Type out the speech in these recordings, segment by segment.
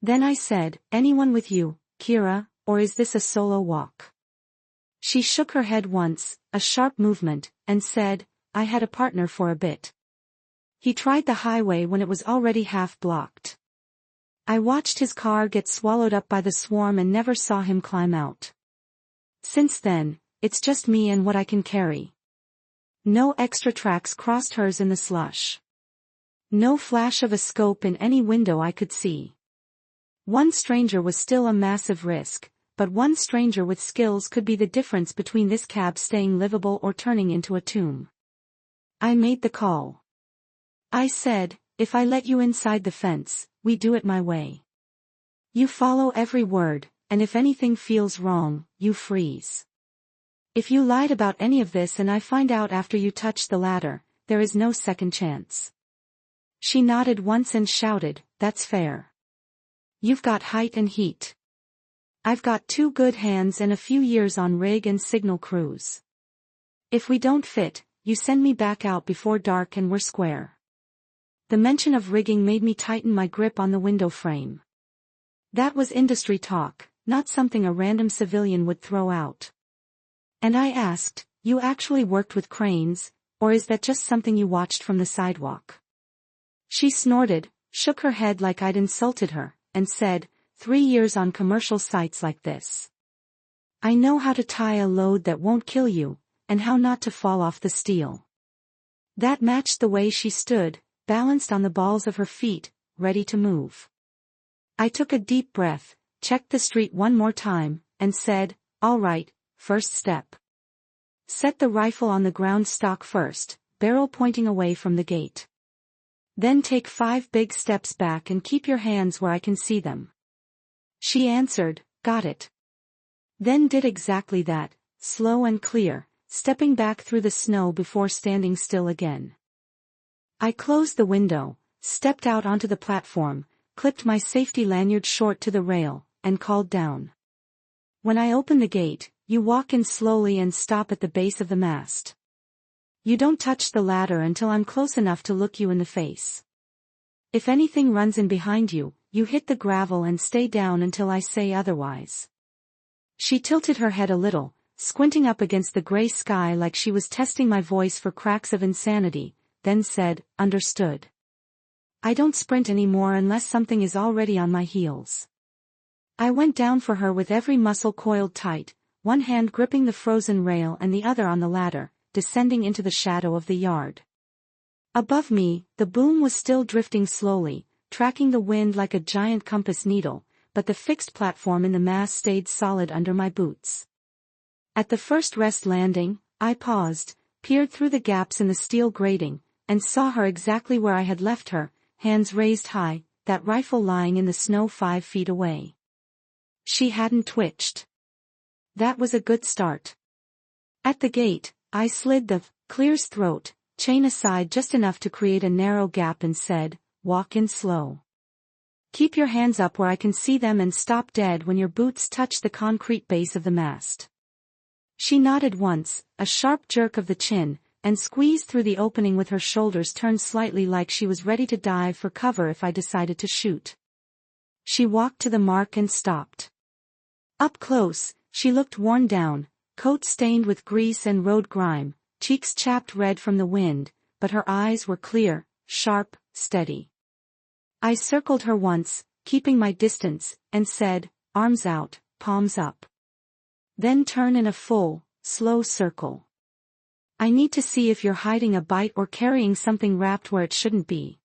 Then I said, anyone with you, Kira, or is this a solo walk? She shook her head once, a sharp movement, and said, I had a partner for a bit. He tried the highway when it was already half blocked. I watched his car get swallowed up by the swarm and never saw him climb out. Since then, it's just me and what I can carry. No extra tracks crossed hers in the slush. No flash of a scope in any window I could see. One stranger was still a massive risk, but one stranger with skills could be the difference between this cab staying livable or turning into a tomb. I made the call. I said, if I let you inside the fence, we do it my way. You follow every word, and if anything feels wrong, you freeze. If you lied about any of this and I find out after you touch the ladder, there is no second chance. She nodded once and shouted, that's fair. You've got height and heat. I've got 2 good hands and a few years on rig and signal crews. If we don't fit, you send me back out before dark and we're square. The mention of rigging made me tighten my grip on the window frame. That was industry talk, not something a random civilian would throw out. And I asked, you actually worked with cranes, or is that just something you watched from the sidewalk? She snorted, shook her head like I'd insulted her, and said, 3 years on commercial sites like this. I know how to tie a load that won't kill you, and how not to fall off the steel. That matched the way she stood, balanced on the balls of her feet, ready to move. I took a deep breath, checked the street one more time, and said, all right, first step. Set the rifle on the ground stock first, barrel pointing away from the gate. Then take 5 big steps back and keep your hands where I can see them. She answered, got it. Then did exactly that, slow and clear, stepping back through the snow before standing still again. I closed the window, stepped out onto the platform, clipped my safety lanyard short to the rail, and called down. When I open the gate, you walk in slowly and stop at the base of the mast. You don't touch the ladder until I'm close enough to look you in the face. If anything runs in behind you, you hit the gravel and stay down until I say otherwise. She tilted her head a little, squinting up against the gray sky like she was testing my voice for cracks of insanity, then said, understood. I don't sprint anymore unless something is already on my heels. I went down for her with every muscle coiled tight, one hand gripping the frozen rail and the other on the ladder, descending into the shadow of the yard. Above me, the boom was still drifting slowly, tracking the wind like a giant compass needle, but the fixed platform in the mast stayed solid under my boots. At the first rest landing, I paused, peered through the gaps in the steel grating, and saw her exactly where I had left her, hands raised high, that rifle lying in the snow 5 feet away. She hadn't twitched. That was a good start. At the gate, I slid the clear's throat chain aside just enough to create a narrow gap and said, walk in slow. Keep your hands up where I can see them and stop dead when your boots touch the concrete base of the mast. She nodded once, a sharp jerk of the chin, and squeezed through the opening with her shoulders turned slightly like she was ready to dive for cover if I decided to shoot. She walked to the mark and stopped. Up close, she looked worn down, coat stained with grease and road grime, cheeks chapped red from the wind, but her eyes were clear, sharp, steady. I circled her once, keeping my distance, and said, arms out, palms up. Then turn in a full, slow circle. I need to see if you're hiding a bite or carrying something wrapped where it shouldn't be.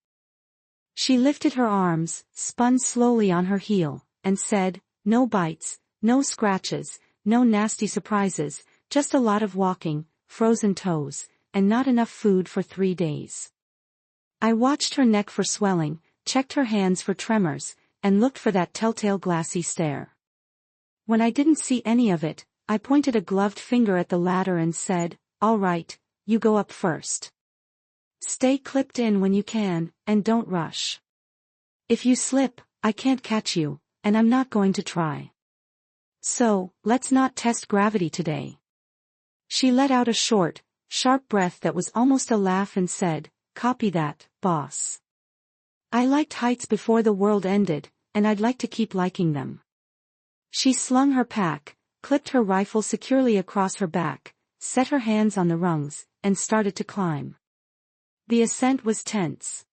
She lifted her arms, spun slowly on her heel, and said, no bites, no scratches, no nasty surprises, just a lot of walking, frozen toes, and not enough food for 3 days. I watched her neck for swelling, checked her hands for tremors, and looked for that telltale glassy stare. When I didn't see any of it, I pointed a gloved finger at the ladder and said, all right, you go up first. Stay clipped in when you can, and don't rush. If you slip, I can't catch you, and I'm not going to try. So, let's not test gravity today. She let out a short, sharp breath that was almost a laugh and said, copy that, boss. I liked heights before the world ended, and I'd like to keep liking them. She slung her pack, clipped her rifle securely across her back, set her hands on the rungs, and started to climb. The ascent was tense.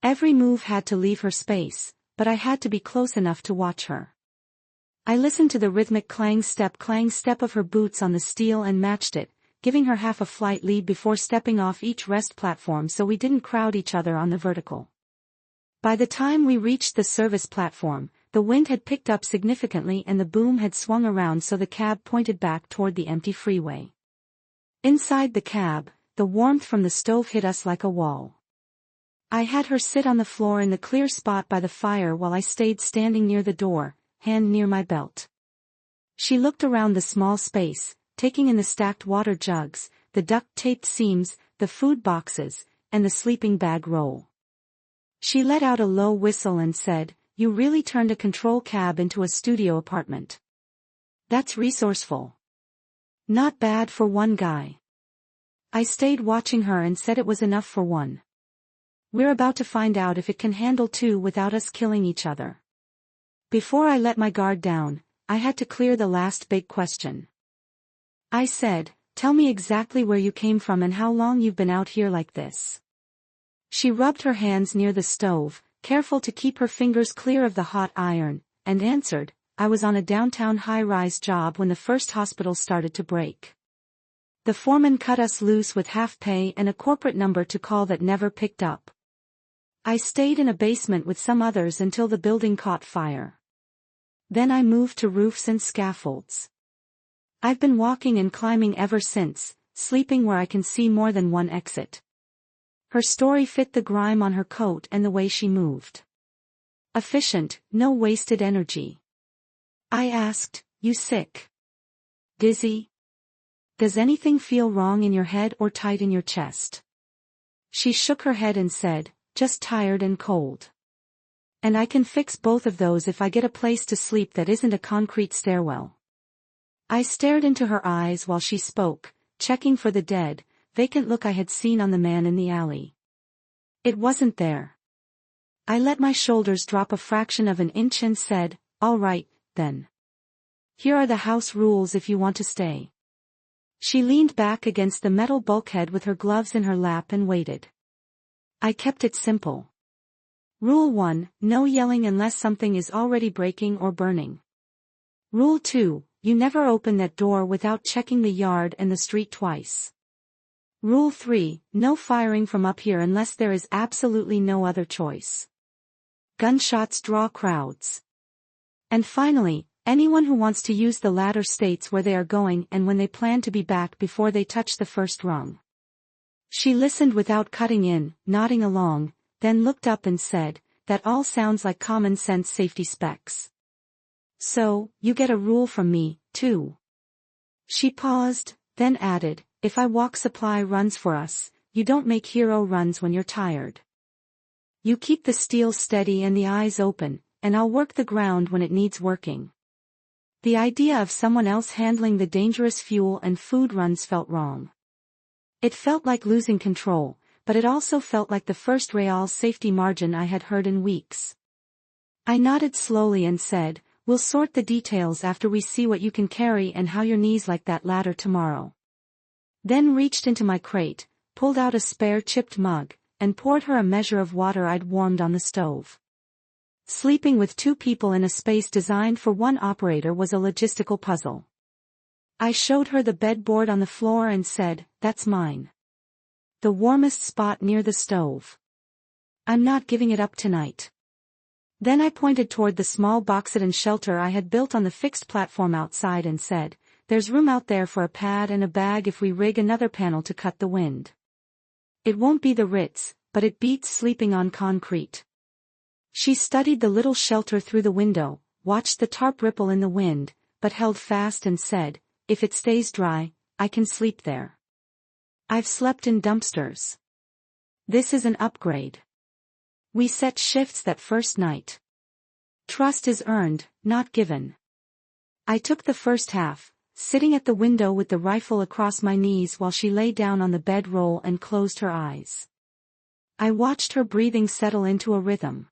Every move had to leave her space, but I had to be close enough to watch her. I listened to the rhythmic clang step of her boots on the steel and matched it, giving her half a flight lead before stepping off each rest platform so we didn't crowd each other on the vertical. By the time we reached the service platform, the wind had picked up significantly and the boom had swung around so the cab pointed back toward the empty freeway. Inside the cab, the warmth from the stove hit us like a wall. I had her sit on the floor in the clear spot by the fire while I stayed standing near the door, hand near my belt. She looked around the small space, taking in the stacked water jugs, the duct-taped seams, the food boxes, and the sleeping bag roll. She let out a low whistle and said, "You really turned a control cab into a studio apartment. That's resourceful. Not bad for one guy." I stayed watching her and said it was enough for one. We're about to find out if it can handle two without us killing each other. Before I let my guard down, I had to clear the last big question. I said, "Tell me exactly where you came from and how long you've been out here like this." She rubbed her hands near the stove, careful to keep her fingers clear of the hot iron, and answered, "I was on a downtown high-rise job when the first hospital started to break. The foreman cut us loose with half pay and a corporate number to call that never picked up. I stayed in a basement with some others until the building caught fire. Then I moved to roofs and scaffolds. I've been walking and climbing ever since, sleeping where I can see more than one exit." Her story fit the grime on her coat and the way she moved. Efficient, no wasted energy. I asked, "You sick? Dizzy? Does anything feel wrong in your head or tight in your chest?" She shook her head and said, "Just tired and cold. And I can fix both of those if I get a place to sleep that isn't a concrete stairwell." I stared into her eyes while she spoke, checking for the dead, vacant look I had seen on the man in the alley. It wasn't there. I let my shoulders drop a fraction of an inch and said, "All right, then. Here are the house rules if you want to stay." She leaned back against the metal bulkhead with her gloves in her lap and waited. I kept it simple. Rule 1, no yelling unless something is already breaking or burning. Rule 2, you never open that door without checking the yard and the street twice. Rule 3, no firing from up here unless there is absolutely no other choice. Gunshots draw crowds. And finally, anyone who wants to use the ladder states where they are going and when they plan to be back before they touch the first rung. She listened without cutting in, nodding along, then looked up and said, "That all sounds like common sense safety specs. So, you get a rule from me, too." She paused, then added, "If I walk supply runs for us, you don't make hero runs when you're tired. You keep the steel steady and the eyes open, and I'll work the ground when it needs working." The idea of someone else handling the dangerous fuel and food runs felt wrong. It felt like losing control, but it also felt like the first real safety margin I had heard in weeks. I nodded slowly and said, "We'll sort the details after we see what you can carry and how your knees like that ladder tomorrow." Then reached into my crate, pulled out a spare chipped mug, and poured her a measure of water I'd warmed on the stove. Sleeping with two people in a space designed for one operator was a logistical puzzle. I showed her the bedboard on the floor and said, "That's mine. The warmest spot near the stove. I'm not giving it up tonight." Then I pointed toward the small boxed-in shelter I had built on the fixed platform outside and said, "There's room out there for a pad and a bag if we rig another panel to cut the wind. It won't be the Ritz, but it beats sleeping on concrete." She studied the little shelter through the window, watched the tarp ripple in the wind, but held fast and said, "If it stays dry, I can sleep there. I've slept in dumpsters. This is an upgrade." We set shifts that first night. Trust is earned, not given. I took the first half, sitting at the window with the rifle across my knees while she lay down on the bedroll and closed her eyes. I watched her breathing settle into a rhythm.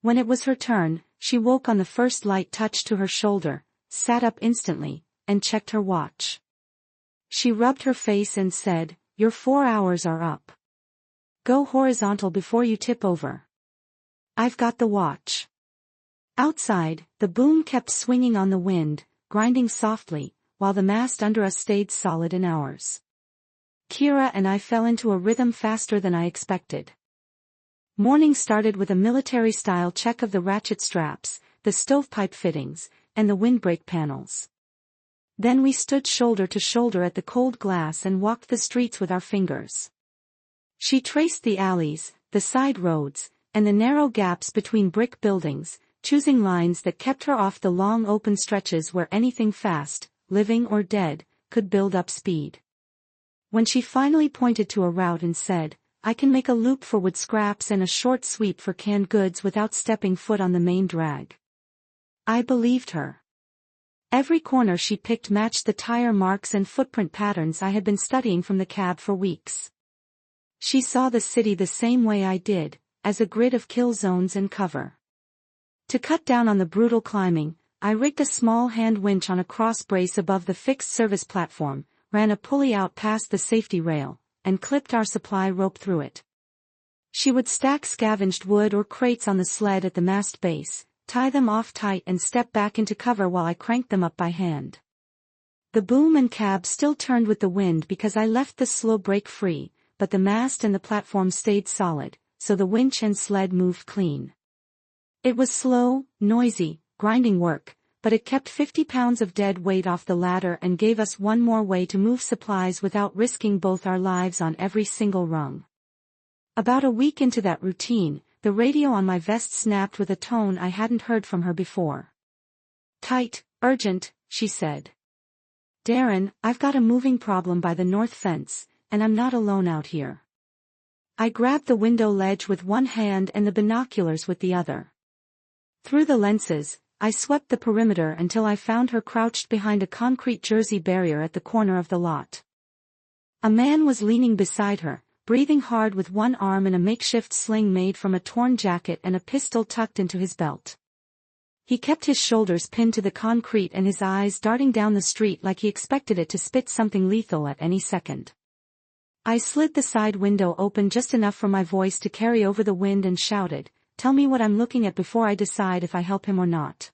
When it was her turn, she woke on the first light touch to her shoulder, sat up instantly, and checked her watch. She rubbed her face and said, "Your 4 hours are up. Go horizontal before you tip over." "I've got the watch." Outside, the boom kept swinging on the wind, grinding softly, while the mast under us stayed solid in ours. Kira and I fell into a rhythm faster than I expected. Morning started with a military-style check of the ratchet straps, the stovepipe fittings, and the windbreak panels. Then we stood shoulder to shoulder at the cold glass and walked the streets with our fingers. She traced the alleys, the side roads, and the narrow gaps between brick buildings, choosing lines that kept her off the long open stretches where anything fast, living or dead, could build up speed. When she finally pointed to a route and said, "I can make a loop for wood scraps and a short sweep for canned goods without stepping foot on the main drag," I believed her. Every corner she picked matched the tire marks and footprint patterns I had been studying from the cab for weeks. She saw the city the same way I did, as a grid of kill zones and cover. To cut down on the brutal climbing, I rigged a small hand winch on a cross brace above the fixed service platform, ran a pulley out past the safety rail, and clipped our supply rope through it. She would stack scavenged wood or crates on the sled at the mast base, tie them off tight and step back into cover while I cranked them up by hand. The boom and cab still turned with the wind because I left the slow brake free, but the mast and the platform stayed solid, so the winch and sled moved clean. It was slow, noisy, grinding work, but it kept 50 pounds of dead weight off the ladder and gave us one more way to move supplies without risking both our lives on every single rung. About a week into that routine, the radio on my vest snapped with a tone I hadn't heard from her before. "Tight, urgent," she said. "Daren, I've got a moving problem by the north fence, and I'm not alone out here." I grabbed the window ledge with one hand and the binoculars with the other. Through the lenses, I swept the perimeter until I found her crouched behind a concrete jersey barrier at the corner of the lot. A man was leaning beside her, breathing hard with one arm in a makeshift sling made from a torn jacket and a pistol tucked into his belt. He kept his shoulders pinned to the concrete and his eyes darting down the street like he expected it to spit something lethal at any second. I slid the side window open just enough for my voice to carry over the wind and shouted, "Tell me what I'm looking at before I decide if I help him or not."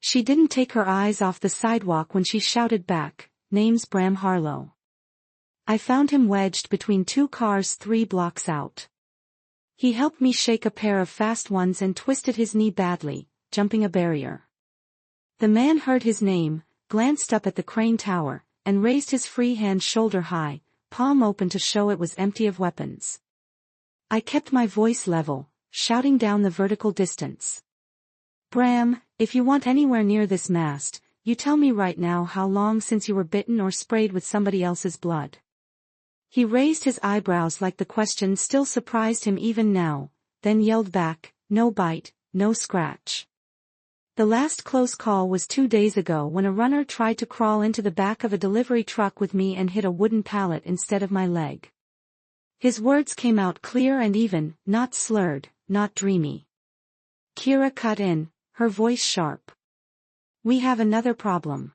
She didn't take her eyes off the sidewalk when she shouted back, "Name's Bram Harlow." I found him wedged between two cars 3 blocks out. He helped me shake a pair of fast ones and twisted his knee badly, jumping a barrier. The man heard his name, glanced up at the crane tower, and raised his free hand shoulder high, palm open to show it was empty of weapons. I kept my voice level, shouting down the vertical distance. "Bram, if you want anywhere near this mast, you tell me right now how long since you were bitten or sprayed with somebody else's blood." He raised his eyebrows like the question still surprised him even now, then yelled back, "No bite, no scratch." The last close call was 2 days ago when a runner tried to crawl into the back of a delivery truck with me and hit a wooden pallet instead of my leg. His words came out clear and even, not slurred, not dreamy. Kira cut in, her voice sharp. "We have another problem.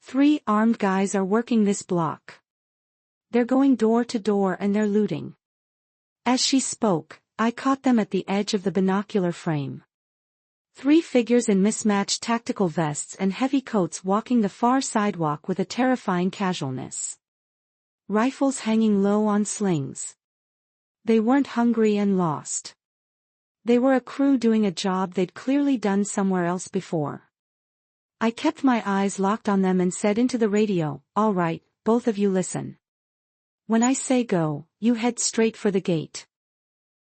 3 armed guys are working this block. They're going door to door and they're looting." As she spoke, I caught them at the edge of the binocular frame. 3 figures in mismatched tactical vests and heavy coats walking the far sidewalk with a terrifying casualness. Rifles hanging low on slings. They weren't hungry and lost. They were a crew doing a job they'd clearly done somewhere else before. I kept my eyes locked on them and said into the radio, "All right, both of you listen. When I say go, you head straight for the gate.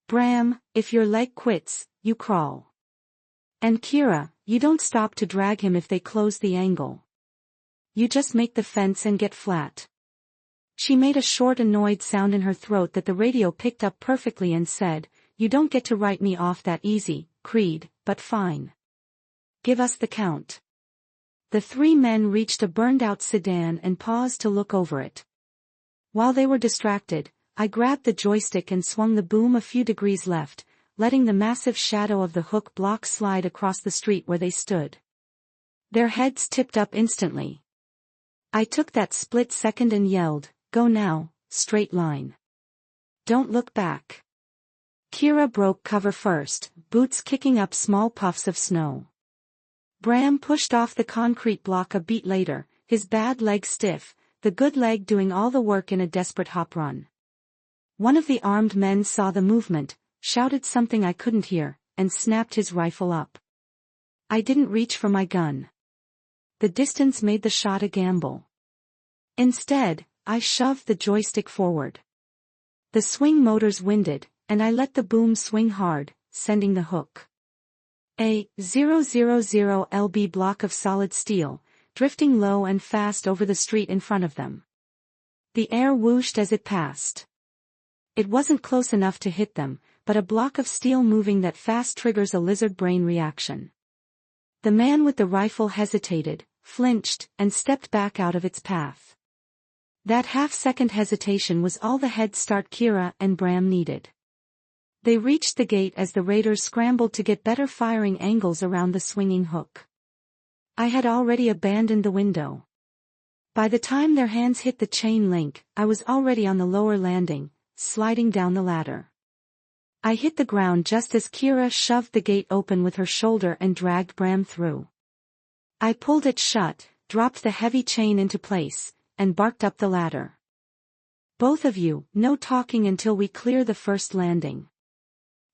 Bram, if your leg quits, you crawl. And Kira, you don't stop to drag him if they close the angle. You just make the fence and get flat." She made a short annoyed sound in her throat that the radio picked up perfectly and said, "You don't get to write me off that easy, Creed, but fine. Give us the count." The 3 men reached a burned-out sedan and paused to look over it. While they were distracted, I grabbed the joystick and swung the boom a few degrees left, letting the massive shadow of the hook block slide across the street where they stood. Their heads tipped up instantly. I took that split second and yelled, "Go now, straight line. Don't look back." Kira broke cover first, boots kicking up small puffs of snow. Bram pushed off the concrete block a beat later, his bad leg stiff, the good leg doing all the work in a desperate hop run. One of the armed men saw the movement, shouted something I couldn't hear, and snapped his rifle up. I didn't reach for my gun. The distance made the shot a gamble. Instead, I shoved the joystick forward. The swing motors winded, and I let the boom swing hard, sending the hook. A 000 lb block of solid steel, drifting low and fast over the street in front of them. The air whooshed as it passed. It wasn't close enough to hit them, but a block of steel moving that fast triggers a lizard brain reaction. The man with the rifle hesitated, flinched, and stepped back out of its path. That half-second hesitation was all the head start Kira and Bram needed. They reached the gate as the raiders scrambled to get better firing angles around the swinging hook. I had already abandoned the window. By the time their hands hit the chain link, I was already on the lower landing, sliding down the ladder. I hit the ground just as Kira shoved the gate open with her shoulder and dragged Bram through. I pulled it shut, dropped the heavy chain into place, and barked up the ladder. "Both of you, no talking until we clear the first landing."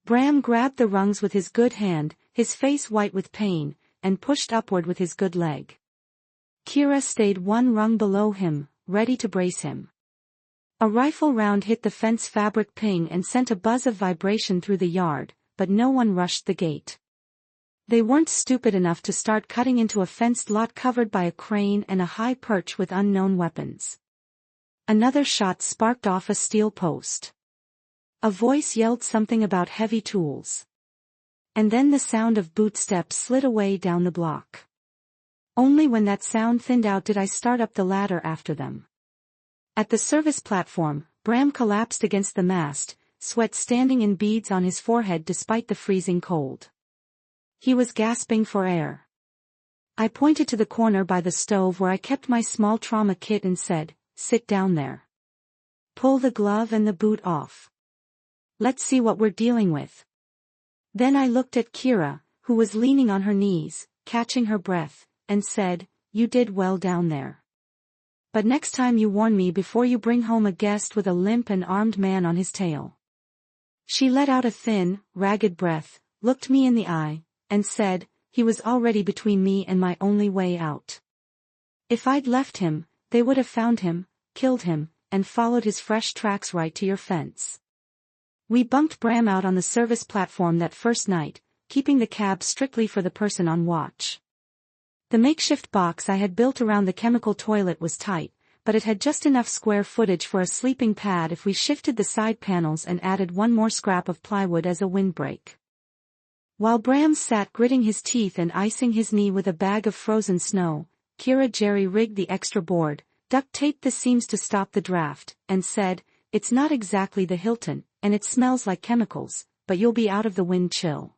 Bram grabbed the rungs with his good hand, his face white with pain, and pushed upward with his good leg. Kira stayed one rung below him, ready to brace him. A rifle round hit the fence fabric ping and sent a buzz of vibration through the yard, but no one rushed the gate. They weren't stupid enough to start cutting into a fenced lot covered by a crane and a high perch with unknown weapons. Another shot sparked off a steel post. A voice yelled something about heavy tools. And then the sound of bootsteps slid away down the block. Only when that sound thinned out did I start up the ladder after them. At the service platform, Bram collapsed against the mast, sweat standing in beads on his forehead despite the freezing cold. He was gasping for air. I pointed to the corner by the stove where I kept my small trauma kit and said, "Sit down there. Pull the glove and the boot off. Let's see what we're dealing with." Then I looked at Kira, who was leaning on her knees, catching her breath, and said, "You did well down there. But next time you warn me before you bring home a guest with a limp and armed man on his tail." She let out a thin, ragged breath, looked me in the eye, and said, "He was already between me and my only way out. If I'd left him, they would have found him, killed him, and followed his fresh tracks right to your fence." We bumped Bram out on the service platform that first night, keeping the cab strictly for the person on watch. The makeshift box I had built around the chemical toilet was tight, but it had just enough square footage for a sleeping pad if we shifted the side panels and added one more scrap of plywood as a windbreak. While Bram sat gritting his teeth and icing his knee with a bag of frozen snow, Kira jerry-rigged the extra board, duct-taped the seams to stop the draft, and said, "It's not exactly the Hilton, and it smells like chemicals, but you'll be out of the wind chill."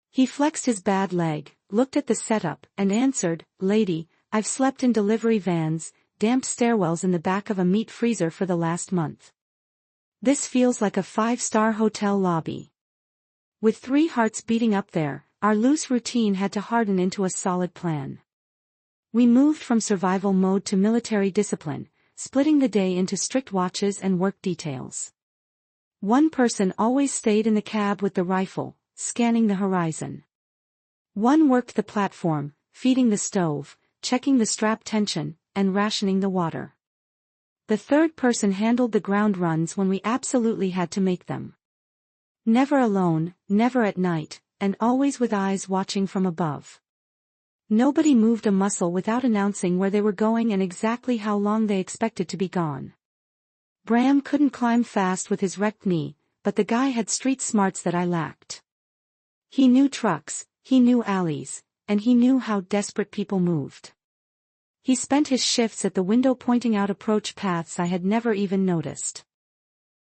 He flexed his bad leg, looked at the setup, and answered, "Lady, I've slept in delivery vans, damp stairwells in the back of a meat freezer for the last month. This feels like a 5-star hotel lobby." With 3 hearts beating up there, our loose routine had to harden into a solid plan. We moved from survival mode to military discipline, splitting the day into strict watches and work details. One person always stayed in the cab with the rifle, scanning the horizon. One worked the platform, feeding the stove, checking the strap tension, and rationing the water. The third person handled the ground runs when we absolutely had to make them. Never alone, never at night, and always with eyes watching from above. Nobody moved a muscle without announcing where they were going and exactly how long they expected to be gone. Bram couldn't climb fast with his wrecked knee, but the guy had street smarts that I lacked. He knew trucks, he knew alleys, and he knew how desperate people moved. He spent his shifts at the window pointing out approach paths I had never even noticed.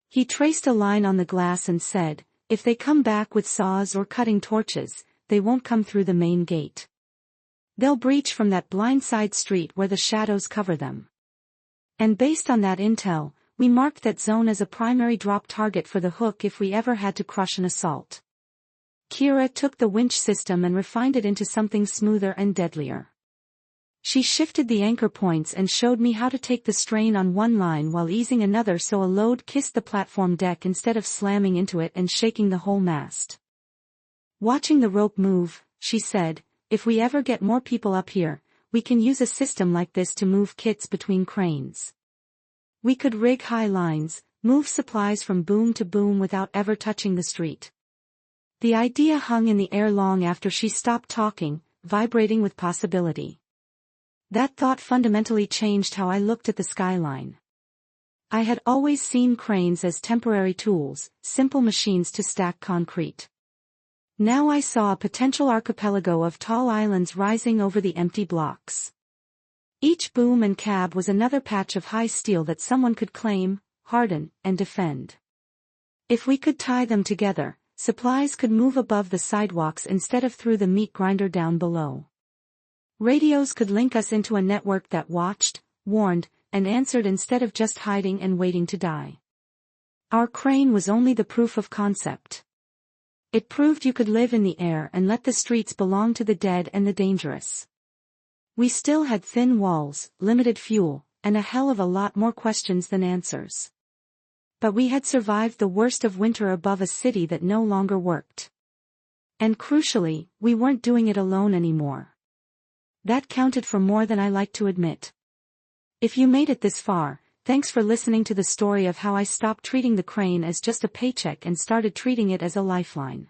He traced a line on the glass and said, if they come back with saws or cutting torches, they won't come through the main gate. They'll breach from that blind side street where the shadows cover them. And based on that intel, we marked that zone as a primary drop target for the hook if we ever had to crush an assault. Kira took the winch system and refined it into something smoother and deadlier. She shifted the anchor points and showed me how to take the strain on one line while easing another so a load kissed the platform deck instead of slamming into it and shaking the whole mast. Watching the rope move, she said, if we ever get more people up here, we can use a system like this to move kits between cranes. We could rig high lines, move supplies from boom to boom without ever touching the street. The idea hung in the air long after she stopped talking, vibrating with possibility. That thought fundamentally changed how I looked at the skyline. I had always seen cranes as temporary tools, simple machines to stack concrete. Now I saw a potential archipelago of tall islands rising over the empty blocks. Each boom and cab was another patch of high steel that someone could claim, harden, and defend. If we could tie them together, supplies could move above the sidewalks instead of through the meat grinder down below. Radios could link us into a network that watched, warned, and answered instead of just hiding and waiting to die. Our crane was only the proof of concept. It proved you could live in the air and let the streets belong to the dead and the dangerous. We still had thin walls, limited fuel, and a hell of a lot more questions than answers. But we had survived the worst of winter above a city that no longer worked. And crucially, we weren't doing it alone anymore. That counted for more than I like to admit. If you made it this far, thanks for listening to the story of how I stopped treating the crane as just a paycheck and started treating it as a lifeline.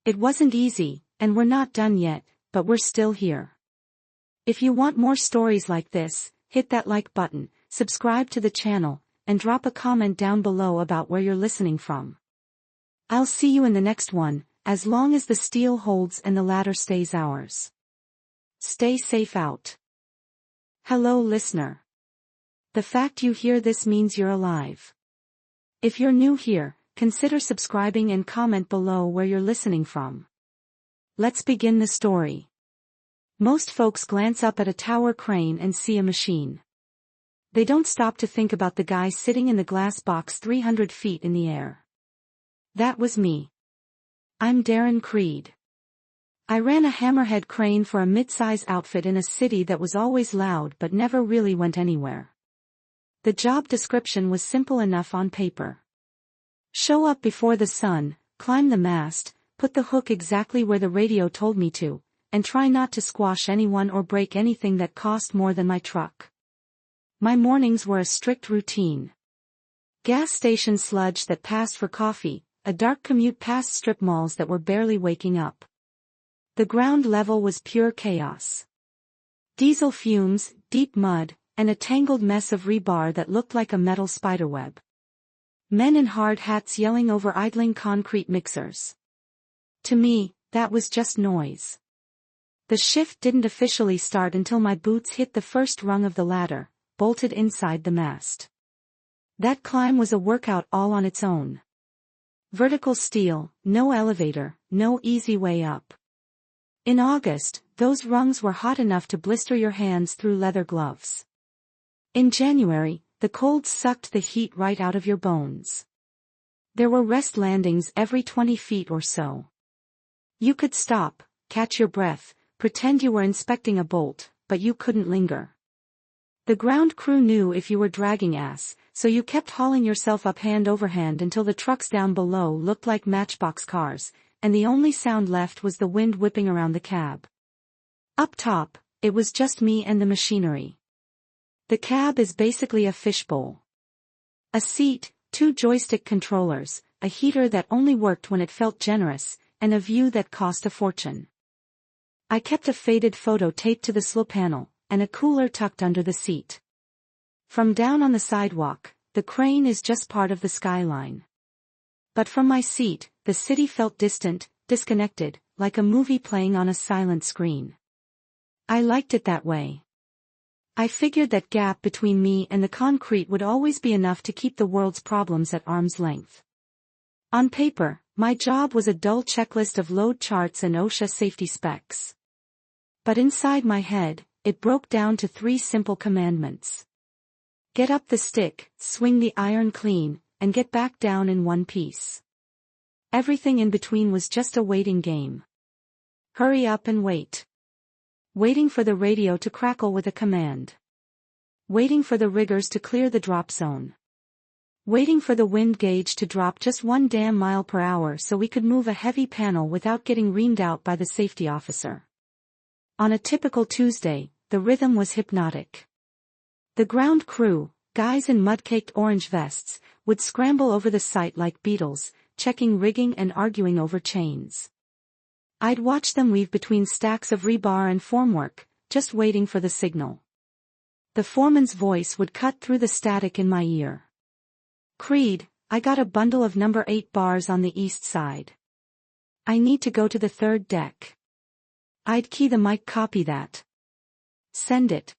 It wasn't easy, and we're not done yet, but we're still here. If you want more stories like this, hit that like button, subscribe to the channel, and drop a comment down below about where you're listening from. I'll see you in the next one, as long as the steel holds and the ladder stays ours. Stay safe out. Hello listener. The fact you hear this means you're alive. If you're new here, consider subscribing and comment below where you're listening from. Let's begin the story. Most folks glance up at a tower crane and see a machine. They don't stop to think about the guy sitting in the glass box 300 feet in the air. That was me. I'm Daren Creed. I ran a hammerhead crane for a mid-size outfit in a city that was always loud but never really went anywhere. The job description was simple enough on paper. Show up before the sun, climb the mast, put the hook exactly where the radio told me to, and try not to squash anyone or break anything that cost more than my truck. My mornings were a strict routine. Gas station sludge that passed for coffee, a dark commute past strip malls that were barely waking up. The ground level was pure chaos. Diesel fumes, deep mud, and a tangled mess of rebar that looked like a metal spiderweb. Men in hard hats yelling over idling concrete mixers. To me, that was just noise. The shift didn't officially start until my boots hit the first rung of the ladder, bolted inside the mast. That climb was a workout all on its own. Vertical steel, no elevator, no easy way up. In August, those rungs were hot enough to blister your hands through leather gloves. In January, the cold sucked the heat right out of your bones. There were rest landings every 20 feet or so. You could stop, catch your breath, pretend you were inspecting a bolt, but you couldn't linger. The ground crew knew if you were dragging ass, so you kept hauling yourself up hand over hand until the trucks down below looked like matchbox cars, and the only sound left was the wind whipping around the cab. Up top, it was just me and the machinery. The cab is basically a fishbowl. A seat, 2 joystick controllers, a heater that only worked when it felt generous, and a view that cost a fortune. I kept a faded photo taped to the slow panel, and a cooler tucked under the seat. From down on the sidewalk, the crane is just part of the skyline. But from my seat, the city felt distant, disconnected, like a movie playing on a silent screen. I liked it that way. I figured that gap between me and the concrete would always be enough to keep the world's problems at arm's length. On paper, my job was a dull checklist of load charts and OSHA safety specs. But inside my head, it broke down to 3 simple commandments. Get up the stick, swing the iron clean, and get back down in one piece. Everything in between was just a waiting game. Hurry up and wait. Waiting for the radio to crackle with a command. Waiting for the riggers to clear the drop zone. Waiting for the wind gauge to drop just 1 damn mile per hour so we could move a heavy panel without getting reamed out by the safety officer. On a typical Tuesday, the rhythm was hypnotic. The ground crew, guys in mud-caked orange vests, would scramble over the site like beetles, checking rigging and arguing over chains. I'd watch them weave between stacks of rebar and formwork, just waiting for the signal. The foreman's voice would cut through the static in my ear. Creed, I got a bundle of number 8 bars on the east side. I need to go to the 3rd deck. I'd key the mic, copy that. Send it.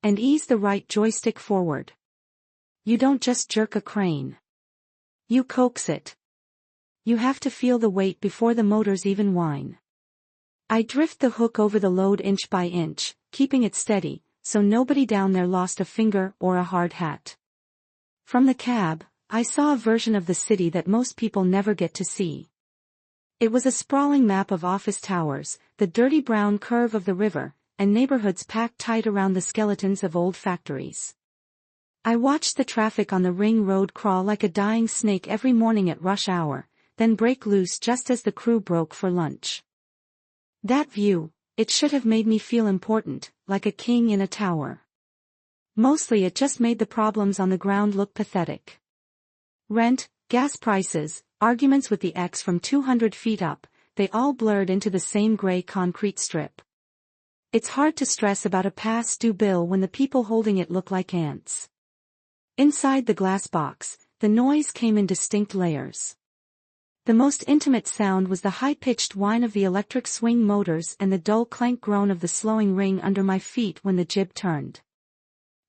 And ease the right joystick forward. You don't just jerk a crane. You coax it. You have to feel the weight before the motors even whine. I drift the hook over the load inch by inch, keeping it steady, so nobody down there lost a finger or a hard hat. From the cab, I saw a version of the city that most people never get to see. It was a sprawling map of office towers, the dirty brown curve of the river, and neighborhoods packed tight around the skeletons of old factories. I watched the traffic on the ring road crawl like a dying snake every morning at rush hour, then break loose just as the crew broke for lunch. That view, it should have made me feel important, like a king in a tower. Mostly it just made the problems on the ground look pathetic. Rent, gas prices, arguments with the ex from 200 feet up, they all blurred into the same gray concrete strip. It's hard to stress about a past due bill when the people holding it look like ants. Inside the glass box, the noise came in distinct layers. The most intimate sound was the high-pitched whine of the electric swing motors and the dull clank groan of the slowing ring under my feet when the jib turned.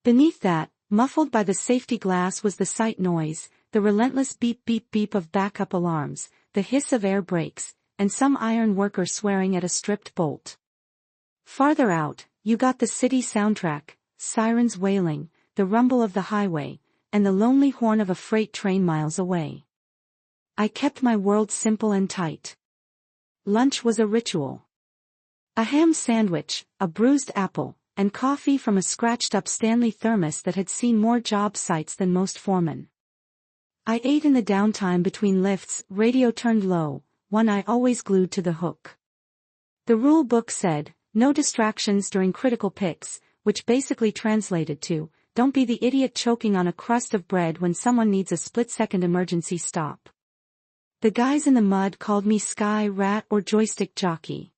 Beneath that, muffled by the safety glass, was the sight noise, the relentless beep-beep-beep of backup alarms, the hiss of air brakes, and some iron worker swearing at a stripped bolt. Farther out, you got the city soundtrack, sirens wailing, the rumble of the highway, and the lonely horn of a freight train miles away. I kept my world simple and tight. Lunch was a ritual. A ham sandwich, a bruised apple, and coffee from a scratched-up Stanley thermos that had seen more job sites than most foremen. I ate in the downtime between lifts, radio turned low, one eye always glued to the hook. The rule book said, no distractions during critical picks, which basically translated to, don't be the idiot choking on a crust of bread when someone needs a split-second emergency stop. The guys in the mud called me sky rat or joystick jockey.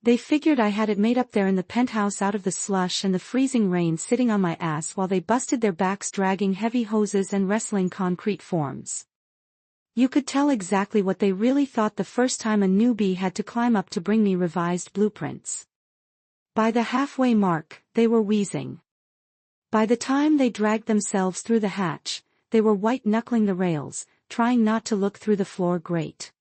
They figured I had it made up there in the penthouse out of the slush and the freezing rain, sitting on my ass while they busted their backs dragging heavy hoses and wrestling concrete forms. You could tell exactly what they really thought the first time a newbie had to climb up to bring me revised blueprints. By the halfway mark, they were wheezing. By the time they dragged themselves through the hatch, they were white-knuckling the rails, trying not to look through the floor grate.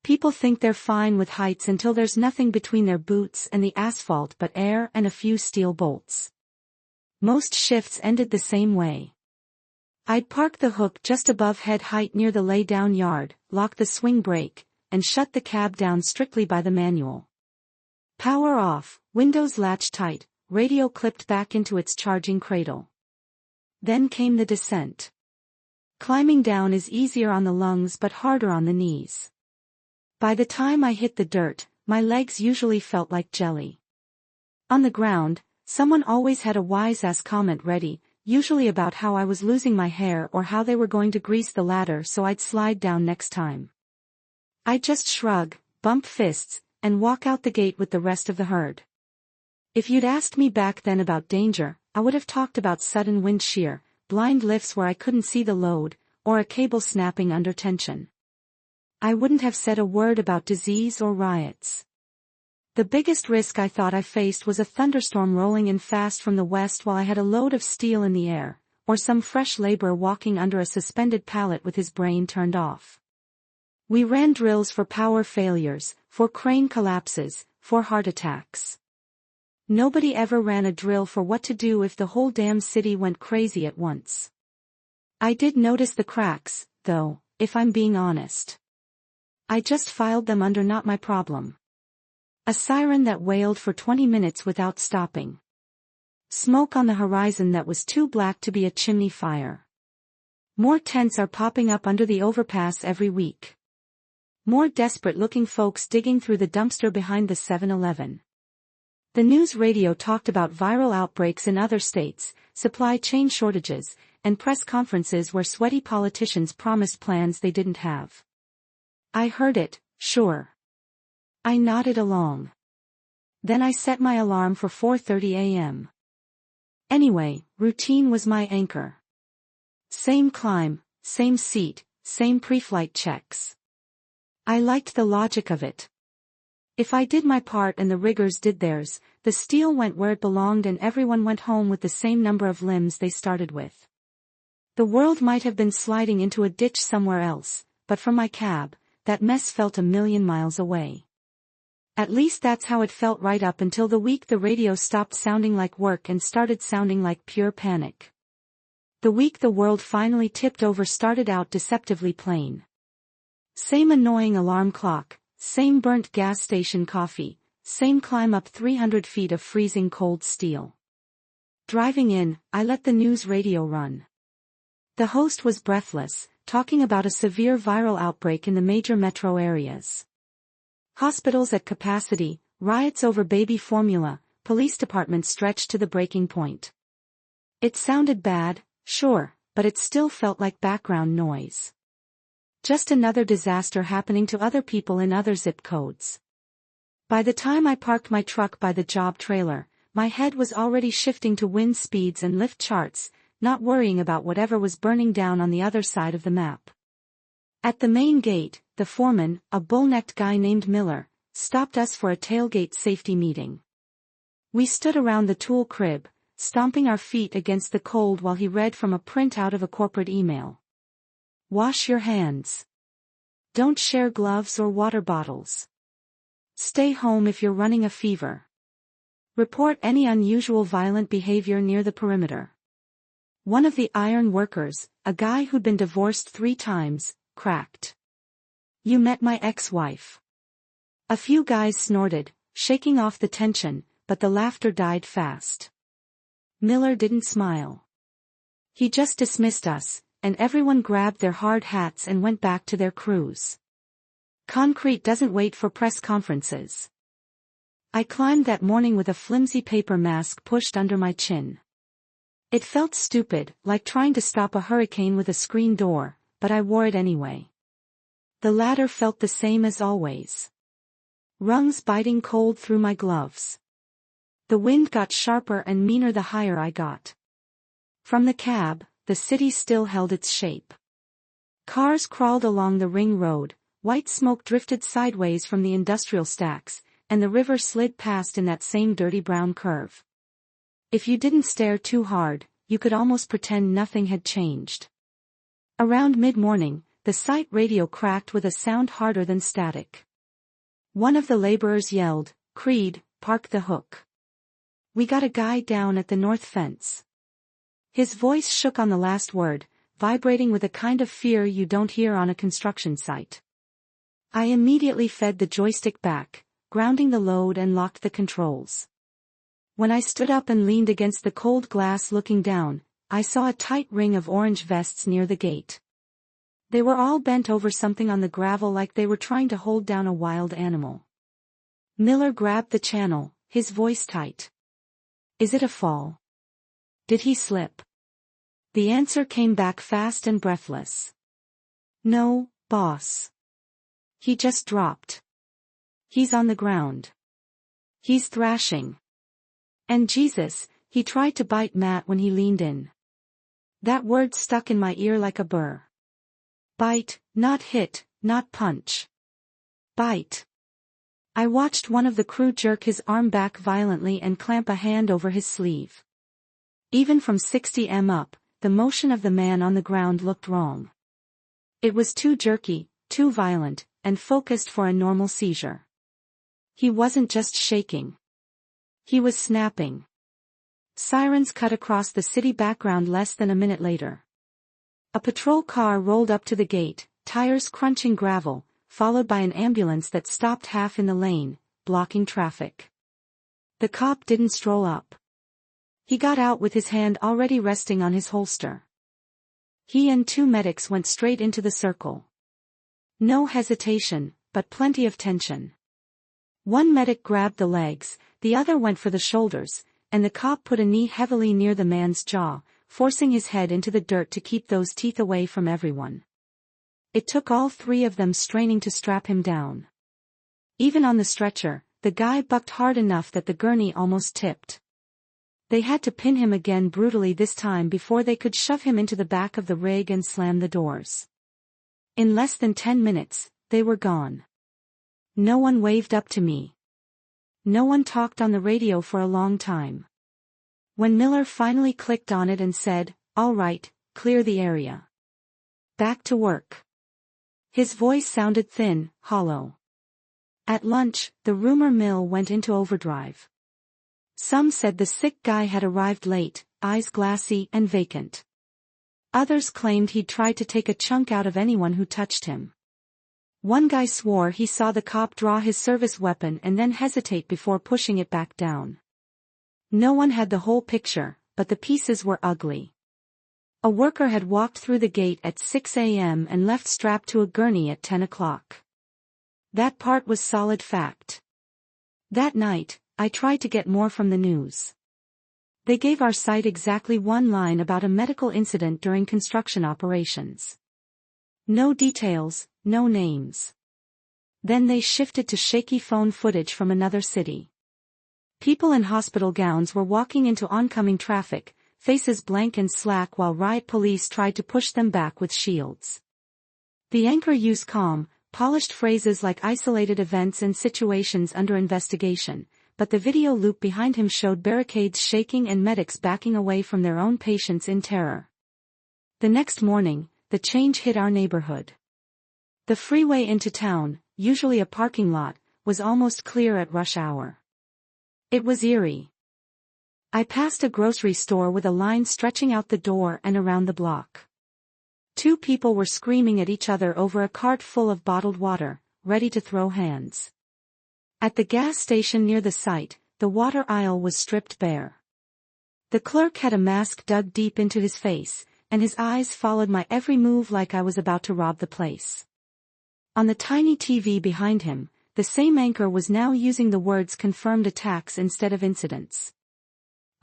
People think they're fine with heights until there's nothing between their boots and the asphalt but air and a few steel bolts. Most shifts ended the same way. I'd park the hook just above head height near the lay-down yard, lock the swing brake, and shut the cab down strictly by the manual. Power off, windows latch tight, radio clipped back into its charging cradle. Then came the descent. Climbing down is easier on the lungs but harder on the knees. By the time I hit the dirt, my legs usually felt like jelly. On the ground, someone always had a wise-ass comment ready, usually about how I was losing my hair or how they were going to grease the ladder so I'd slide down next time. I'd just shrug, bump fists, and walk out the gate with the rest of the herd. If you'd asked me back then about danger, I would have talked about sudden wind shear, blind lifts where I couldn't see the load, or a cable snapping under tension. I wouldn't have said a word about disease or riots. The biggest risk I thought I faced was a thunderstorm rolling in fast from the west while I had a load of steel in the air, or some fresh laborer walking under a suspended pallet with his brain turned off. We ran drills for power failures, for crane collapses, for heart attacks. Nobody ever ran a drill for what to do if the whole damn city went crazy at once. I did notice the cracks, though, if I'm being honest. I just filed them under not my problem. A siren that wailed for 20 minutes without stopping. Smoke on the horizon that was too black to be a chimney fire. More tents are popping up under the overpass every week. More desperate-looking folks digging through the dumpster behind the 7-Eleven. The news radio talked about viral outbreaks in other states, supply chain shortages, and press conferences where sweaty politicians promised plans they didn't have. I heard it, sure. I nodded along. Then I set my alarm for 4:30 a.m. Anyway, routine was my anchor. Same climb, same seat, same pre-flight checks. I liked the logic of it. If I did my part and the riggers did theirs, the steel went where it belonged and everyone went home with the same number of limbs they started with. The world might have been sliding into a ditch somewhere else, but from my cab, that mess felt a million miles away. At least that's how it felt right up until the week the radio stopped sounding like work and started sounding like pure panic. The week the world finally tipped over started out deceptively plain. Same annoying alarm clock, same burnt gas station coffee, same climb up 300 feet of freezing cold steel. Driving in, I let the news radio run. The host was breathless, talking about a severe viral outbreak in the major metro areas. Hospitals at capacity, riots over baby formula, police departments stretched to the breaking point. It sounded bad, sure, but it still felt like background noise. Just another disaster happening to other people in other zip codes. By the time I parked my truck by the job trailer, my head was already shifting to wind speeds and lift charts, not worrying about whatever was burning down on the other side of the map. At the main gate, the foreman, a bull-necked guy named Miller, stopped us for a tailgate safety meeting. We stood around the tool crib, stomping our feet against the cold while he read from a printout of a corporate email. Wash your hands. Don't share gloves or water bottles. Stay home if you're running a fever. Report any unusual violent behavior near the perimeter. One of the iron workers, a guy who'd been divorced 3 times, cracked. You met my ex-wife. A few guys snorted, shaking off the tension, but the laughter died fast. Miller didn't smile. He just dismissed us, and everyone grabbed their hard hats and went back to their crews. Concrete doesn't wait for press conferences. I climbed that morning with a flimsy paper mask pushed under my chin. It felt stupid, like trying to stop a hurricane with a screen door, but I wore it anyway. The ladder felt the same as always. Rungs biting cold through my gloves. The wind got sharper and meaner the higher I got. From the cab, the city still held its shape. Cars crawled along the ring road, white smoke drifted sideways from the industrial stacks, and the river slid past in that same dirty brown curve. If you didn't stare too hard, you could almost pretend nothing had changed. Around mid-morning, the site radio cracked with a sound harder than static. One of the laborers yelled, "Creed, park the hook. We got a guy down at the north fence." His voice shook on the last word, vibrating with a kind of fear you don't hear on a construction site. I immediately fed the joystick back, grounding the load and locked the controls. When I stood up and leaned against the cold glass looking down, I saw a tight ring of orange vests near the gate. They were all bent over something on the gravel like they were trying to hold down a wild animal. Miller grabbed the channel, his voice tight. "Is it a fall? Did he slip?" The answer came back fast and breathless. "No, boss. He just dropped. He's on the ground. He's thrashing. And Jesus, he tried to bite Matt when he leaned in." That word stuck in my ear like a burr. Bite, not hit, not punch. Bite. I watched one of the crew jerk his arm back violently and clamp a hand over his sleeve. Even from 60 m up, the motion of the man on the ground looked wrong. It was too jerky, too violent, and focused for a normal seizure. He wasn't just shaking. He was snapping. Sirens cut across the city background less than a minute later. A patrol car rolled up to the gate, tires crunching gravel, followed by an ambulance that stopped half in the lane, blocking traffic. The cop didn't stroll up. He got out with his hand already resting on his holster. He and two medics went straight into the circle. No hesitation, but plenty of tension. One medic grabbed the legs, the other went for the shoulders, and the cop put a knee heavily near the man's jaw, forcing his head into the dirt to keep those teeth away from everyone. It took all three of them straining to strap him down. Even on the stretcher, the guy bucked hard enough that the gurney almost tipped. They had to pin him again brutally this time before they could shove him into the back of the rig and slam the doors. In less than 10 minutes, they were gone. No one waved up to me. No one talked on the radio for a long time. When Miller finally clicked on it and said, "All right, clear the area. Back to work." His voice sounded thin, hollow. At lunch, the rumor mill went into overdrive. Some said the sick guy had arrived late, eyes glassy and vacant. Others claimed he'd tried to take a chunk out of anyone who touched him. One guy swore he saw the cop draw his service weapon and then hesitate before pushing it back down. No one had the whole picture, but the pieces were ugly. A worker had walked through the gate at 6 a.m. and left strapped to a gurney at 10 o'clock. That part was solid fact. That night, I tried to get more from the news. They gave our site exactly one line about a medical incident during construction operations. No details, no names. Then they shifted to shaky phone footage from another city. People in hospital gowns were walking into oncoming traffic, faces blank and slack while riot police tried to push them back with shields. The anchor used calm, polished phrases like isolated events and situations under investigation, but the video loop behind him showed barricades shaking and medics backing away from their own patients in terror. The next morning, the change hit our neighborhood. The freeway into town, usually a parking lot, was almost clear at rush hour. It was eerie. I passed a grocery store with a line stretching out the door and around the block. Two people were screaming at each other over a cart full of bottled water, ready to throw hands. At the gas station near the site, the water aisle was stripped bare. The clerk had a mask dug deep into his face, and his eyes followed my every move like I was about to rob the place. On the tiny TV behind him, the same anchor was now using the words "confirmed attacks" instead of incidents.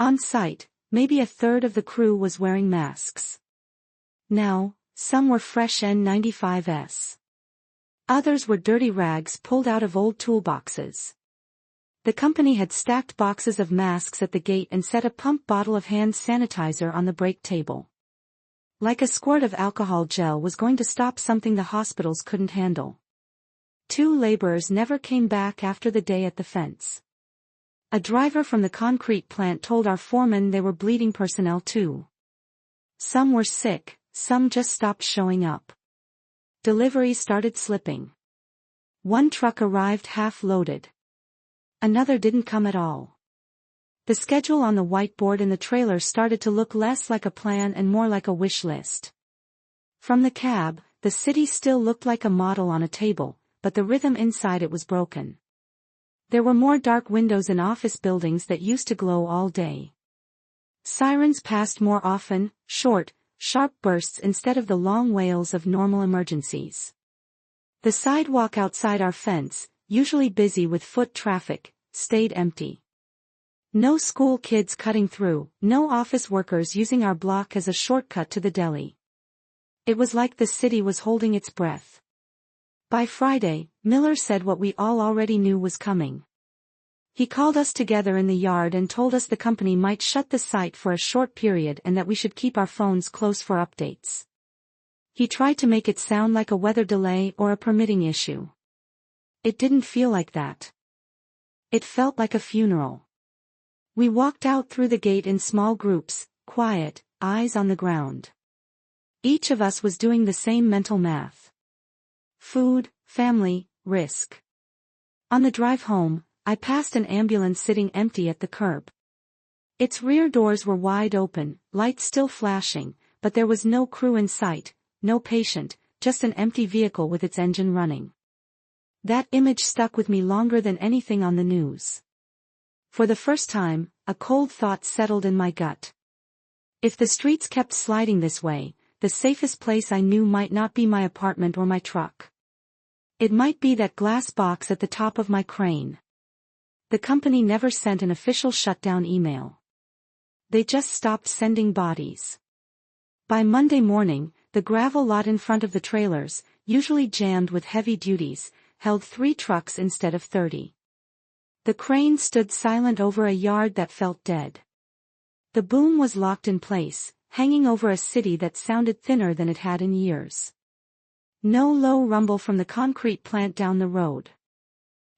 On site, maybe a third of the crew was wearing masks. Now, some were fresh N95s. Others were dirty rags pulled out of old toolboxes. The company had stacked boxes of masks at the gate and set a pump bottle of hand sanitizer on the break table. Like a squirt of alcohol gel was going to stop something the hospitals couldn't handle. Two laborers never came back after the day at the fence. A driver from the concrete plant told our foreman they were bleeding personnel too. Some were sick, some just stopped showing up. Deliveries started slipping. One truck arrived half-loaded. Another didn't come at all. The schedule on the whiteboard in the trailer started to look less like a plan and more like a wish list. From the cab, the city still looked like a model on a table, but the rhythm inside it was broken. There were more dark windows in office buildings that used to glow all day. Sirens passed more often, short, sharp bursts instead of the long wails of normal emergencies. The sidewalk outside our fence, usually busy with foot traffic, stayed empty. No school kids cutting through, no office workers using our block as a shortcut to the deli. It was like the city was holding its breath. By Friday, Miller said what we all already knew was coming. He called us together in the yard and told us the company might shut the site for a short period and that we should keep our phones close for updates. He tried to make it sound like a weather delay or a permitting issue. It didn't feel like that. It felt like a funeral. We walked out through the gate in small groups, quiet, eyes on the ground. Each of us was doing the same mental math. Food, family, risk. On the drive home, I passed an ambulance sitting empty at the curb. Its rear doors were wide open, lights still flashing, but there was no crew in sight, no patient, just an empty vehicle with its engine running. That image stuck with me longer than anything on the news. For the first time, a cold thought settled in my gut. If the streets kept sliding this way, the safest place I knew might not be my apartment or my truck. It might be that glass box at the top of my crane. The company never sent an official shutdown email. They just stopped sending bodies. By Monday morning, the gravel lot in front of the trailers, usually jammed with heavy duties, held 3 trucks instead of 30. The crane stood silent over a yard that felt dead. The boom was locked in place, hanging over a city that sounded thinner than it had in years. No low rumble from the concrete plant down the road.